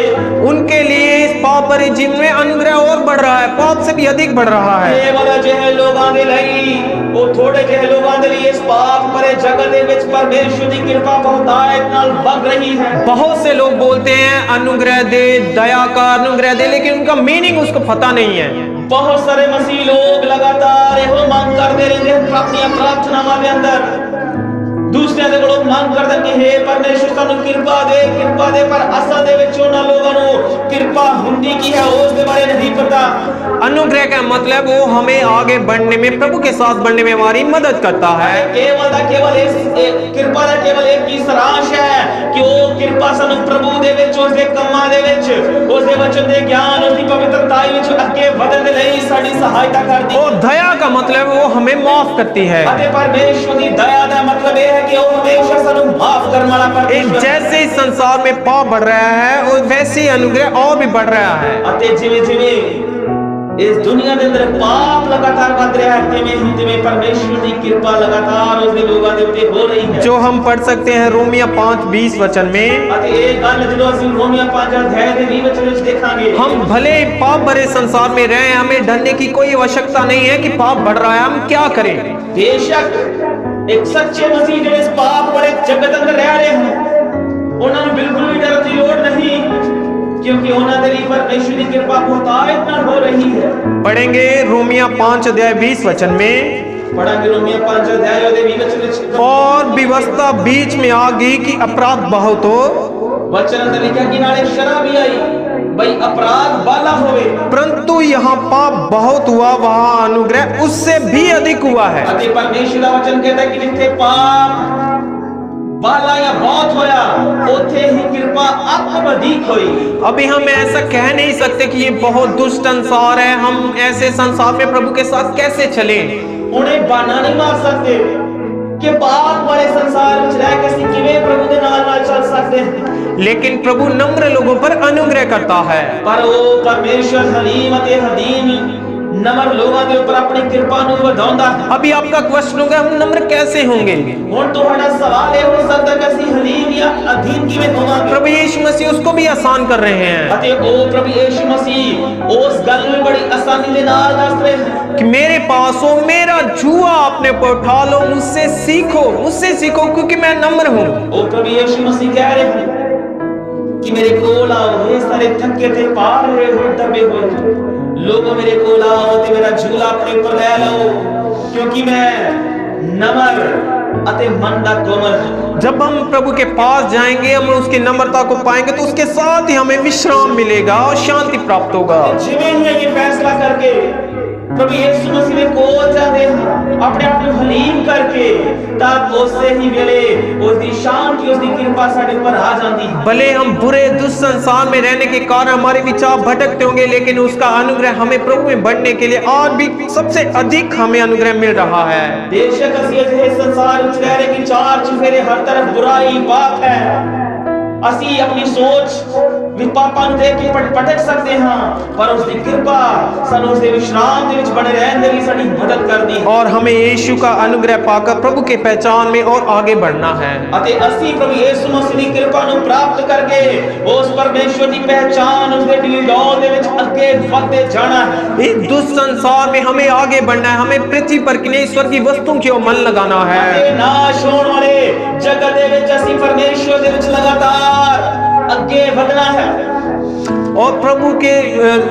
उनके लिए इस पाप भरे जीवन में अनुग्रह और बढ़ रहा है, पाप से भी अधिक बढ़ रहा है। केवल अजिहे लोगां दे लई, वो थोड़े जिहे लोगां दे लिए इस पाप भरे जगत दे विच परमेश्वर दी कृपा बहुतायत नाल बढ़ रही है। बहुत से लोग बोलते हैं अनुग्रह दे, दया का अनुग्रह दे, लेकिन उनका मीनिंग उसको पता नहीं है। बहुत सारे मसीह लोग लगातार एहो मांग करते रहते हैं अपनी प्रार्थनावां दे अंदर, दूसरे दे कोलों मांग करदे कि हे परमेश्वर सानूं कृपा दे, पर असल दे विच उन्हां लोगां लोगों ਨੂੰ ਕਿਰਪਾ ਹੁੰਦੀ ਕੀ ਹੈ ਉਸ ਦੇ ਬਾਰੇ नहीं पता। अनुग्रह का मतलब वो हमें आगे बढ़ने में, प्रभु के साथ बढ़ने में हमारी मदद करता है। केवल ਕਿਰਪਾ ਦਾ ਕੇਵਲ ਇੱਕ ਹੀ ਸਾਰਾਂਸ਼ ਹੈ ਕਿ ਉਹ ਕਿਰਪਾ ਸਾਨੂੰ ਪ੍ਰਭੂ ਦੇ ਵਿੱਚ, ਉਸ ਦੇ ਕੰਮਾਂ ਦੇ ਵਿੱਚ, ਉਸ ਦੇ ਵਚਨ ਦੇ ਗਿਆਨ, ਉਸ ਦੀ ਪਵਿੱਤਰਤਾਈ ਵਿੱਚ ਅੱਗੇ ਵਧਣ ਦੇ ਲਈ ਸਾਡੀ ਸਹਾਇਤਾ ਕਰਦੀ ਹੈ। और दया का मतलब वो हमें माफ करती है। ਅਤੇ ਪਰਮੇਸ਼ਵਰ ਦੀ ਦਇਆ ਦਾ ਮਤਲਬ ਇਹ ਹੈ ਕਿ ਉਹ ਹਮੇਸ਼ਾ ਸਾਨੂੰ ਮਾਫ ਕਰਨ ਵਾਲਾ ਪਰਮੇਸ਼ਵਰ ਹੈ। जैसे ही संसार में पाप बढ़ रहा है और वैसे ही अनुग्रह और भी बढ़ रहा है। ਅਤੇ ਜਿਵੇਂ ਜਿਵੇਂ इस दुनिया के अंदर पाप लगातार बढ़ रहा है, तिवें परमेश्वर की कृपा लगातार उसके लोगों के उत्ते हो रही है। जो हम पढ़ सकते हैं रोमिया 5:20 वचन में, अते एक गल जो ਅਸੀਂ रोमिया 5 अध्याय के 20 वचन में देखेंगे, हम भले पाप भरे संसार में रहे, हमें डरने की कोई आवश्यकता नहीं है कि पाप बढ़ रहा है, हम क्या करें। बेशक एक सच्चे मसीह जो इस पाप भरे जगत अंदर रह रहे हैं, उन्हें बिल्कुल भी डर की लोड़ नहीं, क्योंकि उन्होंने लिए परमेश्वर की कृपा बहुतायत नाल हो रही है। पढ़ेंगे रोमिया 5 अध्याय 20 वचन में, पढ़ेंगे रोमिया 5 अध्याय और 20 वचन में, और व्यवस्था बीच में आ गई कि अपराध बहुत हो, वचन अंदर लिखा कि नाले शराब भी आई भाई अपराध बाला होवे, परंतु यहाँ पाप बहुत हुआ, वहाँ अनुग्रह उससे भी अधिक हुआ है। अते परमेश्वर का वचन कहता है कि जिथे पाप बाला या बहुत होया, उथे ही कृपा आप अधिक होई। अभी हम ऐसा कह नहीं सकते कि ये बहुत दुष्ट संसार है, हम ऐसे संसार में प्रभु के साथ कैसे चले। उन्हें बहाना नहीं मार सकते कि पाप वाले संसार में रह के ਅਸੀਂ ਕਿਵੇਂ प्रभु ਦੇ ਨਾਲ चल सकते हैं। लेकिन प्रभु नम्र लोगों पर अनुग्रह करता है। पर वो परमेश्वर हलीम अते हदीम नम्र लोगों के ऊपर अपनी कृपा ਨੂੰ ਵਧਾਉਂਦਾ है। अभी आपका क्वेश्चन होगा हम नम्र कैसे होंगे। ਹੁਣ ਤੁਹਾਡਾ सवाल ਇਹ ਹੋ ਸਕਦਾ कि ਅਸੀਂ हलीम या अधीन किਵੇਂ ਹੋਵਾਂਗੇ। प्रभु यीशु मसीह उसको भी आसान कर रहे हैं ਅਤੇ ਉਹ प्रभु यीशु मसीह उस गल ਨੂੰ बड़ी आसानी ਦੇ ਨਾਲ ਦੱਸ ਰਹੇ हैं कि मेरे पास हो, मेरा जुआ अपने ऊपर उठा लो, मुझसे सीखो क्योंकि मैं नम्र हूँ। ਉਹ प्रभु यीशु मसीह कह रहे हैं कि मेरे कोल आओ हे सारे थके थे पार हुए हो दबे हुए लोगो, मेरे कोल आओ ते मेरा झूला अपने ऊपर ले लो, क्योंकि मैं नम्र अते मन दा कोमल हूं। जब हम प्रभु के पास जाएंगे, हम उसकी नम्रता को पाएंगे, तो उसके साथ ही हमें विश्राम मिलेगा और शांति प्राप्त होगा। जिवें ही ये फैसला करके प्रभु यीशु मसीह ने कोल जाते हैं अपने आप को हलीम करके, तब उससे ही वेले उसकी शांति, उसकी कृपा साडे पर आ जाती है। भले हम बुरे दुष्ट संसार में रहने के कारण हमारे विचार भटकते होंगे, लेकिन उसका अनुग्रह हमें प्रभु में बढ़ने के लिए आज भी सबसे अधिक हमें अनुग्रह मिल रहा है। बेशक ਅਸੀਂ इस संसार में रह रहे कि चार चुफेरे हर तरफ बुराई पाप है, ਅਸੀਂ अपनी सोच भी पापां ਨੂੰ देख के भटक सकते हैं, पर उसकी कृपा ਸਾਨੂੰ उसके विश्राम ਦੇ ਵਿੱਚ बने रहने ਦੀ ਸਾਡੀ मदद करदी है। और हमें यीशु का अनुग्रह पाकर प्रभु के पहचान में और आगे बढ़ना है। ਅਤੇ ਅਸੀਂ प्रभु यीशु मसीह ਦੀ ਕਿਰਪਾ ਨੂੰ ਪ੍ਰਾਪਤ ਕਰਕੇ ਉਸ ਪਰਮੇਸ਼ਵਰ ਦੀ ਪਹਿਚਾਨ, ਉਸਦੇ ਦਿਲੋਂ ਦੇ ਵਿੱਚ ਅੱਗੇ ਵਧਦੇ ਜਾਣਾ है। इस दुष्ट संसार में हमें आगे बढ़ना है, हमें पृथ्वी पर की नहीं स्वर्ग की वस्तुओं की ओर मन लगाना है। ਅਤੇ ਨਾਸ਼ ਹੋਣ ਵਾਲੇ ਜਗਤ ਦੇ ਵਿੱਚ ਅਸੀਂ ਪਰਮੇਸ਼ਵਰ ਦੇ ਵਿੱਚ ਲਗਾਤਾਰ ਅੱਗੇ ਵਧਣਾ है और प्रभु के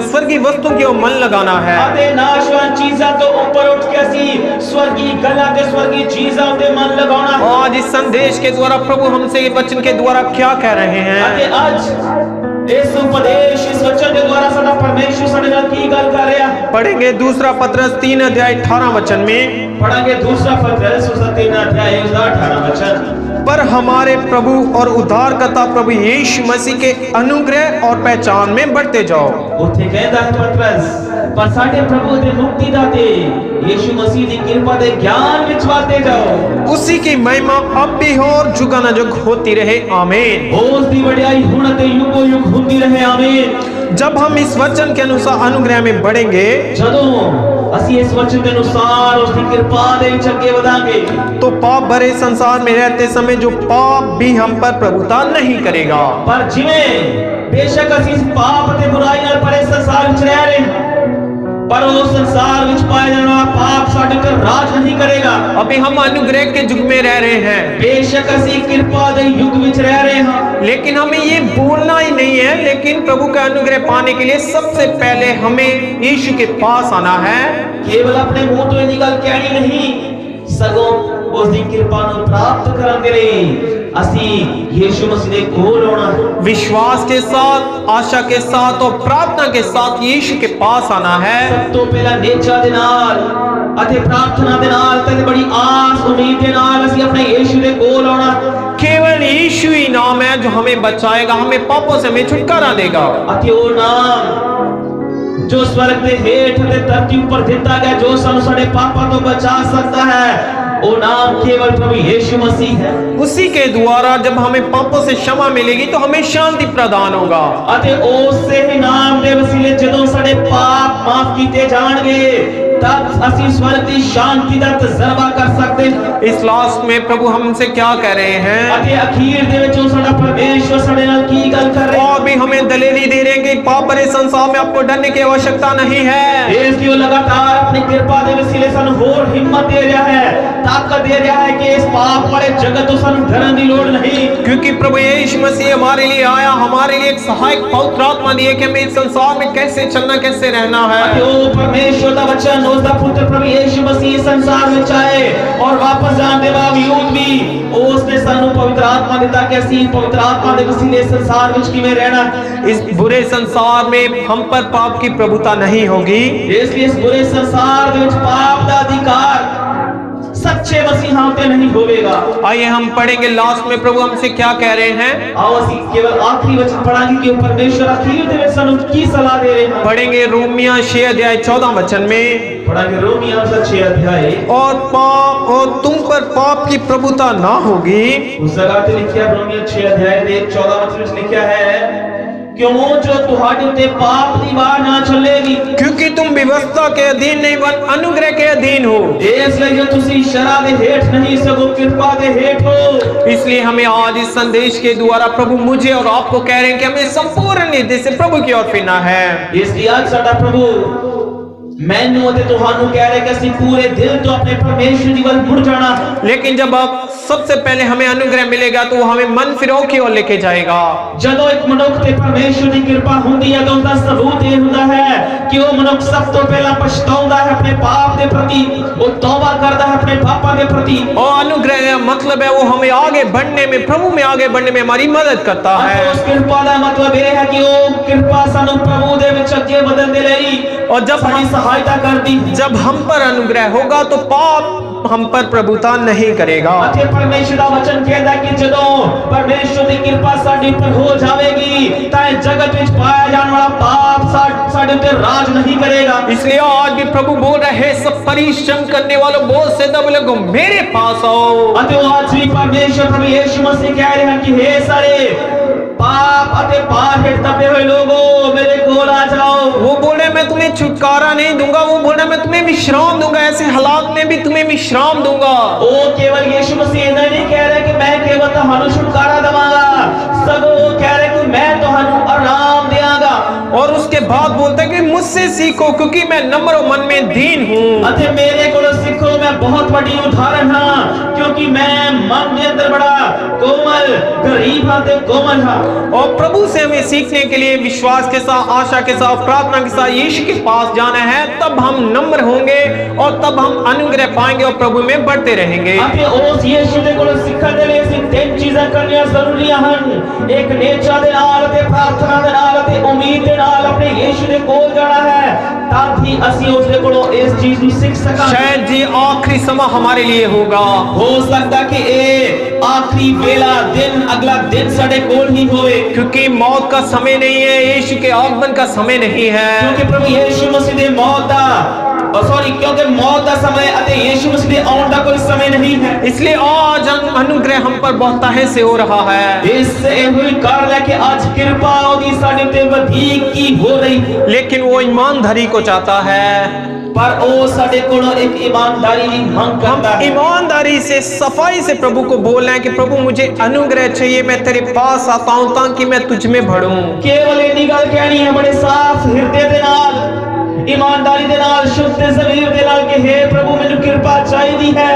स्वर्गीय वस्तुओं की ओर मन लगाना है। ਅਤੇ ਨਾਸ਼ਵਾਨ ਚੀਜ਼ਾਂ ਤੋਂ ਉੱਪਰ ਉੱਠ ਕੇ ਅਸੀਂ स्वर्गीय ਗੱਲਾਂ ਤੇ स्वर्गीय ਚੀਜ਼ਾਂ ਉੱਤੇ ਮਨ ਲਗਾਉਣਾ है। आज इस संदेश के द्वारा प्रभु हमसे ये वचन के द्वारा क्या कह रहे हैं। ਅਤੇ ਅੱਜ इस उपदेश, इस वचन के द्वारा साडा परमेश्वर साडे नाल की गल कर रहा है। पढ़ेंगे दूसरा पत्रस 3 अध्याय 18 वचन में, पढ़ेंगे दूसरा पत्रस उसका 3 अध्याय उसका 18 वचन, पर हमारे प्रभु और उद्धारकर्ता प्रभु यीशु मसीह के अनुग्रह और पहचान में बढ़ते जाओ। ਉੱਥੇ ਕਹਿੰਦਾ ਹੈ ਪਤਰਸ, ਪਰ ਸਾਡੇ ਪ੍ਰਭੂ ਦੇ ਮੁਕਤੀਦਾਤੇ यीशु मसीह की कृपा दे ज्ञान विच बढ़ते जाओ, उसी की महिमा अब भी हो और जुगानुजुग होती रहे, आमीन। ਉਸ ਦੀ ਵਡਿਆਈ ਹੁਣ ਤੇ ਯੁਗੋ ਯੁਗ ਹੁੰਦੀ ਰਹੇ, आमीन। जब हम इस वचन के अनुसार अनुग्रह में बढ़ेंगे, ਜਦੋਂ ਅਸੀਂ ਇਸ वचन के अनुसार उसकी कृपा ਦੇ ਵਿੱਚ ਅੱਗੇ ਵਧਾਂਗੇ, तो पाप भरे संसार में रहते समय जो पाप भी हम पर प्रभुता नहीं करेगा। पर जिवें बेशक ਅਸੀਂ ਇਸ ਪਾਪ ਤੇ ਬੁਰਾਈ ਨਾਲ ਭਰੇ ਸੰਸਾਰ ਵਿੱਚ ਰਹਿ ਰਹੇ ਹਾਂ, पर वो संसार विच पाया जाने वाला पाप साडे पर राज नहीं करेगा। अभी हम अनुग्रह के युग में रह रहे हैं, बेशक ਅਸੀਂ कृपा दे युग विच रह रहे हैं, लेकिन हमें ये भूलना ही नहीं है। लेकिन प्रभु का अनुग्रह पाने के लिए सबसे पहले हमें यीशु के पास आना है। केवल अपने मुंह तो ये गल कहनी नहीं, सगों उसकी कृपा ਨੂੰ प्राप्त ਕਰਨ ਦੇ ਲਈ ਅਸੀਂ ਯीशु मसीह ਦੇ ਕੋਲ ਆਉਣਾ ਹੈ विश्वास के साथ, आशा के साथ और प्रार्थना के साथ यीशु के पास आना है। ਸਭ ਤੋਂ ਪਹਿਲਾਂ ਨੇਚਾ ਦੇ ਨਾਲ ਅਤੇ ਪ੍ਰਾਰਥਨਾ ਦੇ ਨਾਲ ਤੇ ਬੜੀ ਆਸ ਉਮੀਦ ਦੇ ਨਾਲ ਅਸੀਂ ਆਪਣੇ ਯीशु ਦੇ ਕੋਲ ਆਉਣਾ केवल यीशु ही नाम है जो हमें बचाएगा, हमें पापों से हमें छुटकारा देगा। ਅਤੇ ਉਹ ਨਾਮ ਜੋ स्वर्ग ਦੇ ਹੇਠ ਤੇ ਧਰਤੀ ਉੱਪਰ ਦਿੱਤਾ ਗਿਆ, ਜੋ ਸਾਨੂੰ ਸਾਡੇ ਪਾਪਾਂ ਤੋਂ ਬਚਾ ਸਕਦਾ ਹੈ, ਉਹ ਨਾਮ केवल प्रभु यीशु मसीह है। उसी के द्वारा जब हमें पापों से क्षमा मिलेगी तो हमें शांति प्रदान होगा। ਅਤੇ ਉਸੇ ਹੀ ਨਾਮ ਦੇ ਵਸੀਲੇ ਜਦੋਂ ਸਾਡੇ ਪਾਪ ਮਾਫ ਕੀਤੇ ਜਾਣਗੇ तब ਅਸੀਂ स्वर्ग ਦੀ ਸ਼ਾਂਤੀ ਦਾ ਤਜਰਬਾ ਕਰ ਸਕਦੇ ਹਾਂ। इस लास्ट में प्रभु हमसे क्या कह रहे हैं? ਅਤੇ ਅਖੀਰ ਦੇ ਵਿੱਚ ਉਹ ਸਾਡਾ ਪਰਮੇਸ਼ਵਰ ਸਾਡੇ ਨਾਲ ਕੀ ਗੱਲ ਕਰ ਰਿਹਾ ਹੈ? और भी हमें दलेरी दे रहे हैं कि पाप भरे संसार में आपको डरने की आवश्यकता नहीं है। ਇਸ ਲਈ ਉਹ ਲਗਾਤਾਰ ਆਪਣੀ ਕਿਰਪਾ ਦੇ ਵਸੀਲੇ ਸਾਨੂੰ ਹੋਰ ਹਿੰਮਤ ਦੇ ਰਿਹਾ ਹੈ, ਤਾਕਤ दे रहा है कि इस पाप वाले जगत तो ਸਾਨੂੰ डरन ਦੀ ਲੋੜ नहीं, क्योंकि प्रभु यीशु मसीह हमारे लिए आया, हमारे लिए एक सहायक पवित्र आत्मा दिए कि हमें इस संसार में कैसे चलना, कैसे रहना है। ਅਤੇ ਉਹ ਪਰਮੇਸ਼ਵਰ ਦਾ ਬੱਚਾ ਉਸਦਾ ਪੁੱਤਰ ਪ੍ਰਭੂ ਯੀਸ਼ੂ ਮਸੀਹ ਸੰਸਾਰ ਵਿੱਚ ਆਏ ਔਰ ਵਾਪਸ ਜਾਣ ਦੇ ਬਾਵਜੂਦ ਵੀ ਉਸਨੇ ਸਾਨੂੰ ਪਵਿੱਤਰ ਆਤਮਾ ਦਿੱਤਾ ਕਿ ਅਸੀਂ ਪਵਿੱਤਰ ਆਤਮਾ ਦੇ ਵਸੀਲੇ ਸੰਸਾਰ ਵਿੱਚ ਕਿਵੇਂ ਰਹਿਣਾ। इस बुरे संसार में हम पर पाप की प्रभुता नहीं होगी। ਇਸ ਲਈ ਇਸ ਬੁਰੇ ਸੰਸਾਰ ਦੇ ਵਿੱਚ ਪਾਪ ਦਾ ਅਧਿਕਾਰ सच्चे मसीहा पे नहीं होगा। आइए हम पढ़ेंगे लास्ट में प्रभु हमसे क्या कह रहे हैं। आओ ਅਸੀਂ केवल आखिरी वचन पढ़ांगे कि परमेश्वर आखिर ਦੇ ਵਿੱਚ ਸਾਨੂੰ ਕੀ ਸਲਾਹ ਦੇ ਰਹੇ ਹਨ। पढ़ेंगे रोमिया 6 अध्याय 14 वचन में, पढ़ांगे रोमिया 6 अध्याय और तुम पर पाप की प्रभुता ना होगी। उस जगह पे लिखा रोमिया 6 अध्याय ਦੇ 14 वचन ਵਿੱਚ लिखा है क्यों जो तुम्हारे उते पाप की वार ना चलेगी, क्योंकि तुम व्यवस्था के अधीन नहीं बन अनुग्रह के अधीन हो। इसलिए जो तुसी शरा दे हेठ नहीं सगो कृपा दे हेठ हो। इसलिए हमें आज इस संदेश के द्वारा प्रभु मुझे और आपको कह रहे हैं कि हमें संपूर्ण निर्देश से प्रभु की ओर फिरना है। इसलिए आज साडा प्रभु मैनू ਅਤੇ ਤੁਹਾਨੂੰ ਕਹਿ ਰਿਹਾ ਕਿ ਅਸੀਂ पूरे दिल तो अपने परमेश्वर ਦੀ ਵੱਲ मुड़ जाना। लेकिन जब आप सबसे पहले हमें अनुग्रह मिलेगा तो वो हमें मन फिराव की ओर लेके जाएगा। ਜਦੋਂ ਇੱਕ ਮਨੁੱਖ ਤੇ ਪਰਮੇਸ਼ਵਰ ਦੀ ਕਿਰਪਾ ਹੁੰਦੀ ਹੈ ਤਾਂ ਉਹਦਾ ਸਬੂਤ ਇਹ ਹੁੰਦਾ ਹੈ ਕਿ ਉਹ ਮਨੁੱਖ ਸਭ ਤੋਂ ਪਹਿਲਾਂ ਪਛਤਾਉਂਦਾ ਹੈ ਆਪਣੇ ਪਾਪ ਦੇ ਪ੍ਰਤੀ, ਉਹ ਤੌਬਾ ਕਰਦਾ ਹੈ ਆਪਣੇ ਪਾਪਾਂ ਦੇ ਪ੍ਰਤੀ। और अनुग्रह का मतलब है वो हमें आगे बढ़ने में, प्रभु में आगे बढ़ने में हमारी मदद करता है। ਉਸ ਕਿਰਪਾ ਦਾ ਮਤਲਬ ਇਹ ਹੈ ਕਿ ਉਹ ਕਿਰਪਾ ਸਾਨੂੰ ਪ੍ਰਭੂ ਦੇ ਵਿੱਚ ਅੱਗੇ ਵਧਣ ਦੇ ਲਈ और जब सहायता करती। जब हम पर अनुग्रह होगा तो पाप हम पर प्रभुता नहीं करेगा। ਅਤੇ ਪਰਮੇਸ਼ਰ ਦਾ ਵਚਨ ਕਹਿੰਦਾ ਕਿ ਜਦੋਂ ਪਰਮੇਸ਼ਰ ਦੀ ਕਿਰਪਾ ਸਾਡੇ ਉੱਪਰ ਹੋ ਜਾਵੇਗੀ ਤਾਂ ਇਹ ਜਗਤ ਵਿੱਚ ਪਾਇਆ ਜਾਣ ਵਾਲਾ ਪਾਪ ਸਾਡੇ ਉੱਤੇ ਰਾਜ ਨਹੀਂ ਕਰੇਗਾ। इसलिए आज भी प्रभु बोल रहे हैं, सब परिश्रम करने वालों बोझ से दबे लोगों मेरे पास आओ। ਅਤੇ ਉਹ ਅੱਜ ਵੀ ਪਰਮੇਸ਼ਰ ਪ੍ਰਭੂ ਯੀਸ਼ੂ ਮਸੀਹ ਕਹਿ ਰਹੇ ਹਨ ਕਿ हे सारे पाप ਅਤੇ ਪਾਪ ਹੇਠ ਦਬੇ ਹੋਏ ਲੋਗੋ मेरे ਕੋਲ आ जाओ। वो बोल रहे मैं तुम्हें छुटकारा नहीं दूंगा, वो बोल रहा मैं तुम्हें विश्राम दूंगा, ऐसे हालात में भी तुम्हें विश्राम दूंगा। ਉਹ ਕੇਵਲ ਯੀਸ਼ੂ ਮਸੀਹ ਇਹਨਾਂ ਨਹੀਂ ਕਹਿ ਰਿਹਾ ਕਿ ਮੈਂ ਕੇਵਲ ਤੁਹਾਨੂੰ ਛੁਟਕਾਰਾ ਦਵਾਂਗਾ, ਸਗੋਂ ਉਹ ਕਹਿ ਰਿਹਾ ਕਿ ਮੈਂ ਤੁਹਾਨੂੰ ਆਰਾਮ ਦੇਵਾਂਗਾ। और उसके बाद बोलते हैं कि मुझसे सीखो क्योंकि मैं नम्र और मन में दीन हूँ। ਅਤੇ ਮੇਰੇ ਕੋਲੋਂ ਸਿੱਖੋ, ਮੈਂ ਬਹੁਤ ਵੱਡੀ ਉਦਾਹਰਨ ਹਾਂ ਕਿਉਂਕਿ ਮੈਂ ਮਨ ਦੇ ਅੰਦਰ ਬੜਾ ਕੋਮਲ ਗਰੀਬ ਹਾਂ ਤੇ ਕੋਮਲ ਹਾਂ। और प्रभु से हमें सीखने के लिए विश्वास के साथ, आशा के साथ, प्रार्थना के साथ यीशु के पास जाना है, तब हम नम्र होंगे और तब हम अनुग्रह पाएंगे और प्रभु में बढ़ते रहेंगे। ਅਤੇ ਉਸ ਯੀਸ਼ੂ ਦੇ ਕੋਲੋਂ ਸਿੱਖਣ ਦੇ ਲਈ ਅਸੀਂ ਤਿੰਨ ਚੀਜ਼ਾਂ ਕਰਨੀਆਂ ਜ਼ਰੂਰੀਆਂ ਹਨ। ਇੱਕ ਨੇਚਾ ਦੇ ਨਾਲ ਅਤੇ ਪ੍ਰਾਰਥਨਾ ਦੇ ਨਾਲ ਅਤੇ ਉਮੀਦ ਦੇ ਨਾਲ ਆਪਣੇ ਯੀਸ਼ੂ ਦੇ ਕੋਲ ਜਾਣਾ ਹੈ ਤਾਂ ਹੀ ਅਸੀਂ ਉਸ ਦੇ ਕੋਲੋਂ ਇਸ ਚੀਜ਼ ਨੂੰ ਸਿੱਖ ਸਕਾਂਗੇ। शायद ये आखिरी समय हमारे लिए होगा। ਹੋ ਸਕਦਾ ਕਿ ਇਹ ਆਖਰੀ ਵੇਲਾ ਦਿਨ, ਅਗਲਾ ਦਿਨ ਸਾਡੇ ਕੋਲ ਹੀ ਹੋਵੇ क्योंकि मौत का समय नहीं है, यीशु के आगमन का समय नहीं है। ਕਿਉਂਕਿ ਪ੍ਰਭੂ ਯੀਸ਼ੂ ਮਸੀਹ ਦੇ ਮੌਤ ਦਾ क्योंकि मौत का समय ਅਤੇ ਯੀਸ਼ੂ ਮਸੀਹ ਦੇ ਆਉਣ ਦਾ ਕੋਈ समय नहीं है। इसलिए आज अनुग्रह हम पर बहुत ताहे से हो रहा है। ਇਸ ਇਹੋ ਕਾਰਨ ਹੈ ਕਿ ਅੱਜ ਕਿਰਪਾ ਉਹਦੀ ਸਾਡੇ ਤੇ ਵਧੇਕ ਕੀ ਹੋ ਰਹੀ, लेकिन वो ईमानदारी को चाहता है। पर ਉਹ ਸਾਡੇ ਕੋਲੋਂ ਇੱਕ ईमानदारी ਦੀ ਮੰਗ हम करता है। ईमानदारी से, सफाई से प्रभु को बोल रहे हैं कि प्रभु मुझे अनुग्रह चाहिए, मैं तेरे पास आता हूं ताकि मैं तुझ में बढ़ूं। केवल ਇੰਨੀ ਗੱਲ ਕਹਿਣੀ ਹੈ ਬੜੇ ਸਾਫ਼ ਹਿਰਦੇ ਦੇ ਨਾਲ, ईमानदारी ਦੇ ਨਾਲ, ਸ਼ੁੱਧ ਜ਼ਮੀਰ ਦੇ ਨਾਲ ਕਿ हे प्रभु ਮੈਨੂੰ ਕਿਰਪਾ ਚਾਹੀਦੀ ਹੈ,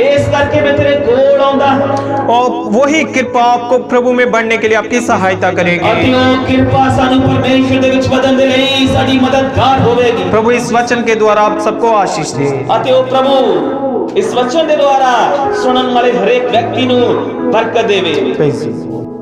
ਇਸ ਕਰਕੇ ਮੈਂ ਤੇਰੇ ਕੋਲ ਆਉਂਦਾ ਹਾਂ। और वही कृपा आपको प्रभु में बढ़ने के लिए आपकी सहायता करेगी। ਅਤੇ ਉਹ ਕਿਰਪਾ ਸਾਨੂੰ ਪਰਮੇਸ਼ਰ ਦੇ ਵਿੱਚ ਵਧਣ ਦੇ ਲਈ ਸਾਡੀ ਮਦਦਗਾਰ ਹੋਵੇਗੀ। प्रभु इस वचन के द्वारा आप सबको आशीष दे। ਅਤੇ ਉਹ ਪ੍ਰਭੂ इस वचन के द्वारा सुनने वाले हर एक व्यक्ति ਨੂੰ बरकत देवे। Praise you.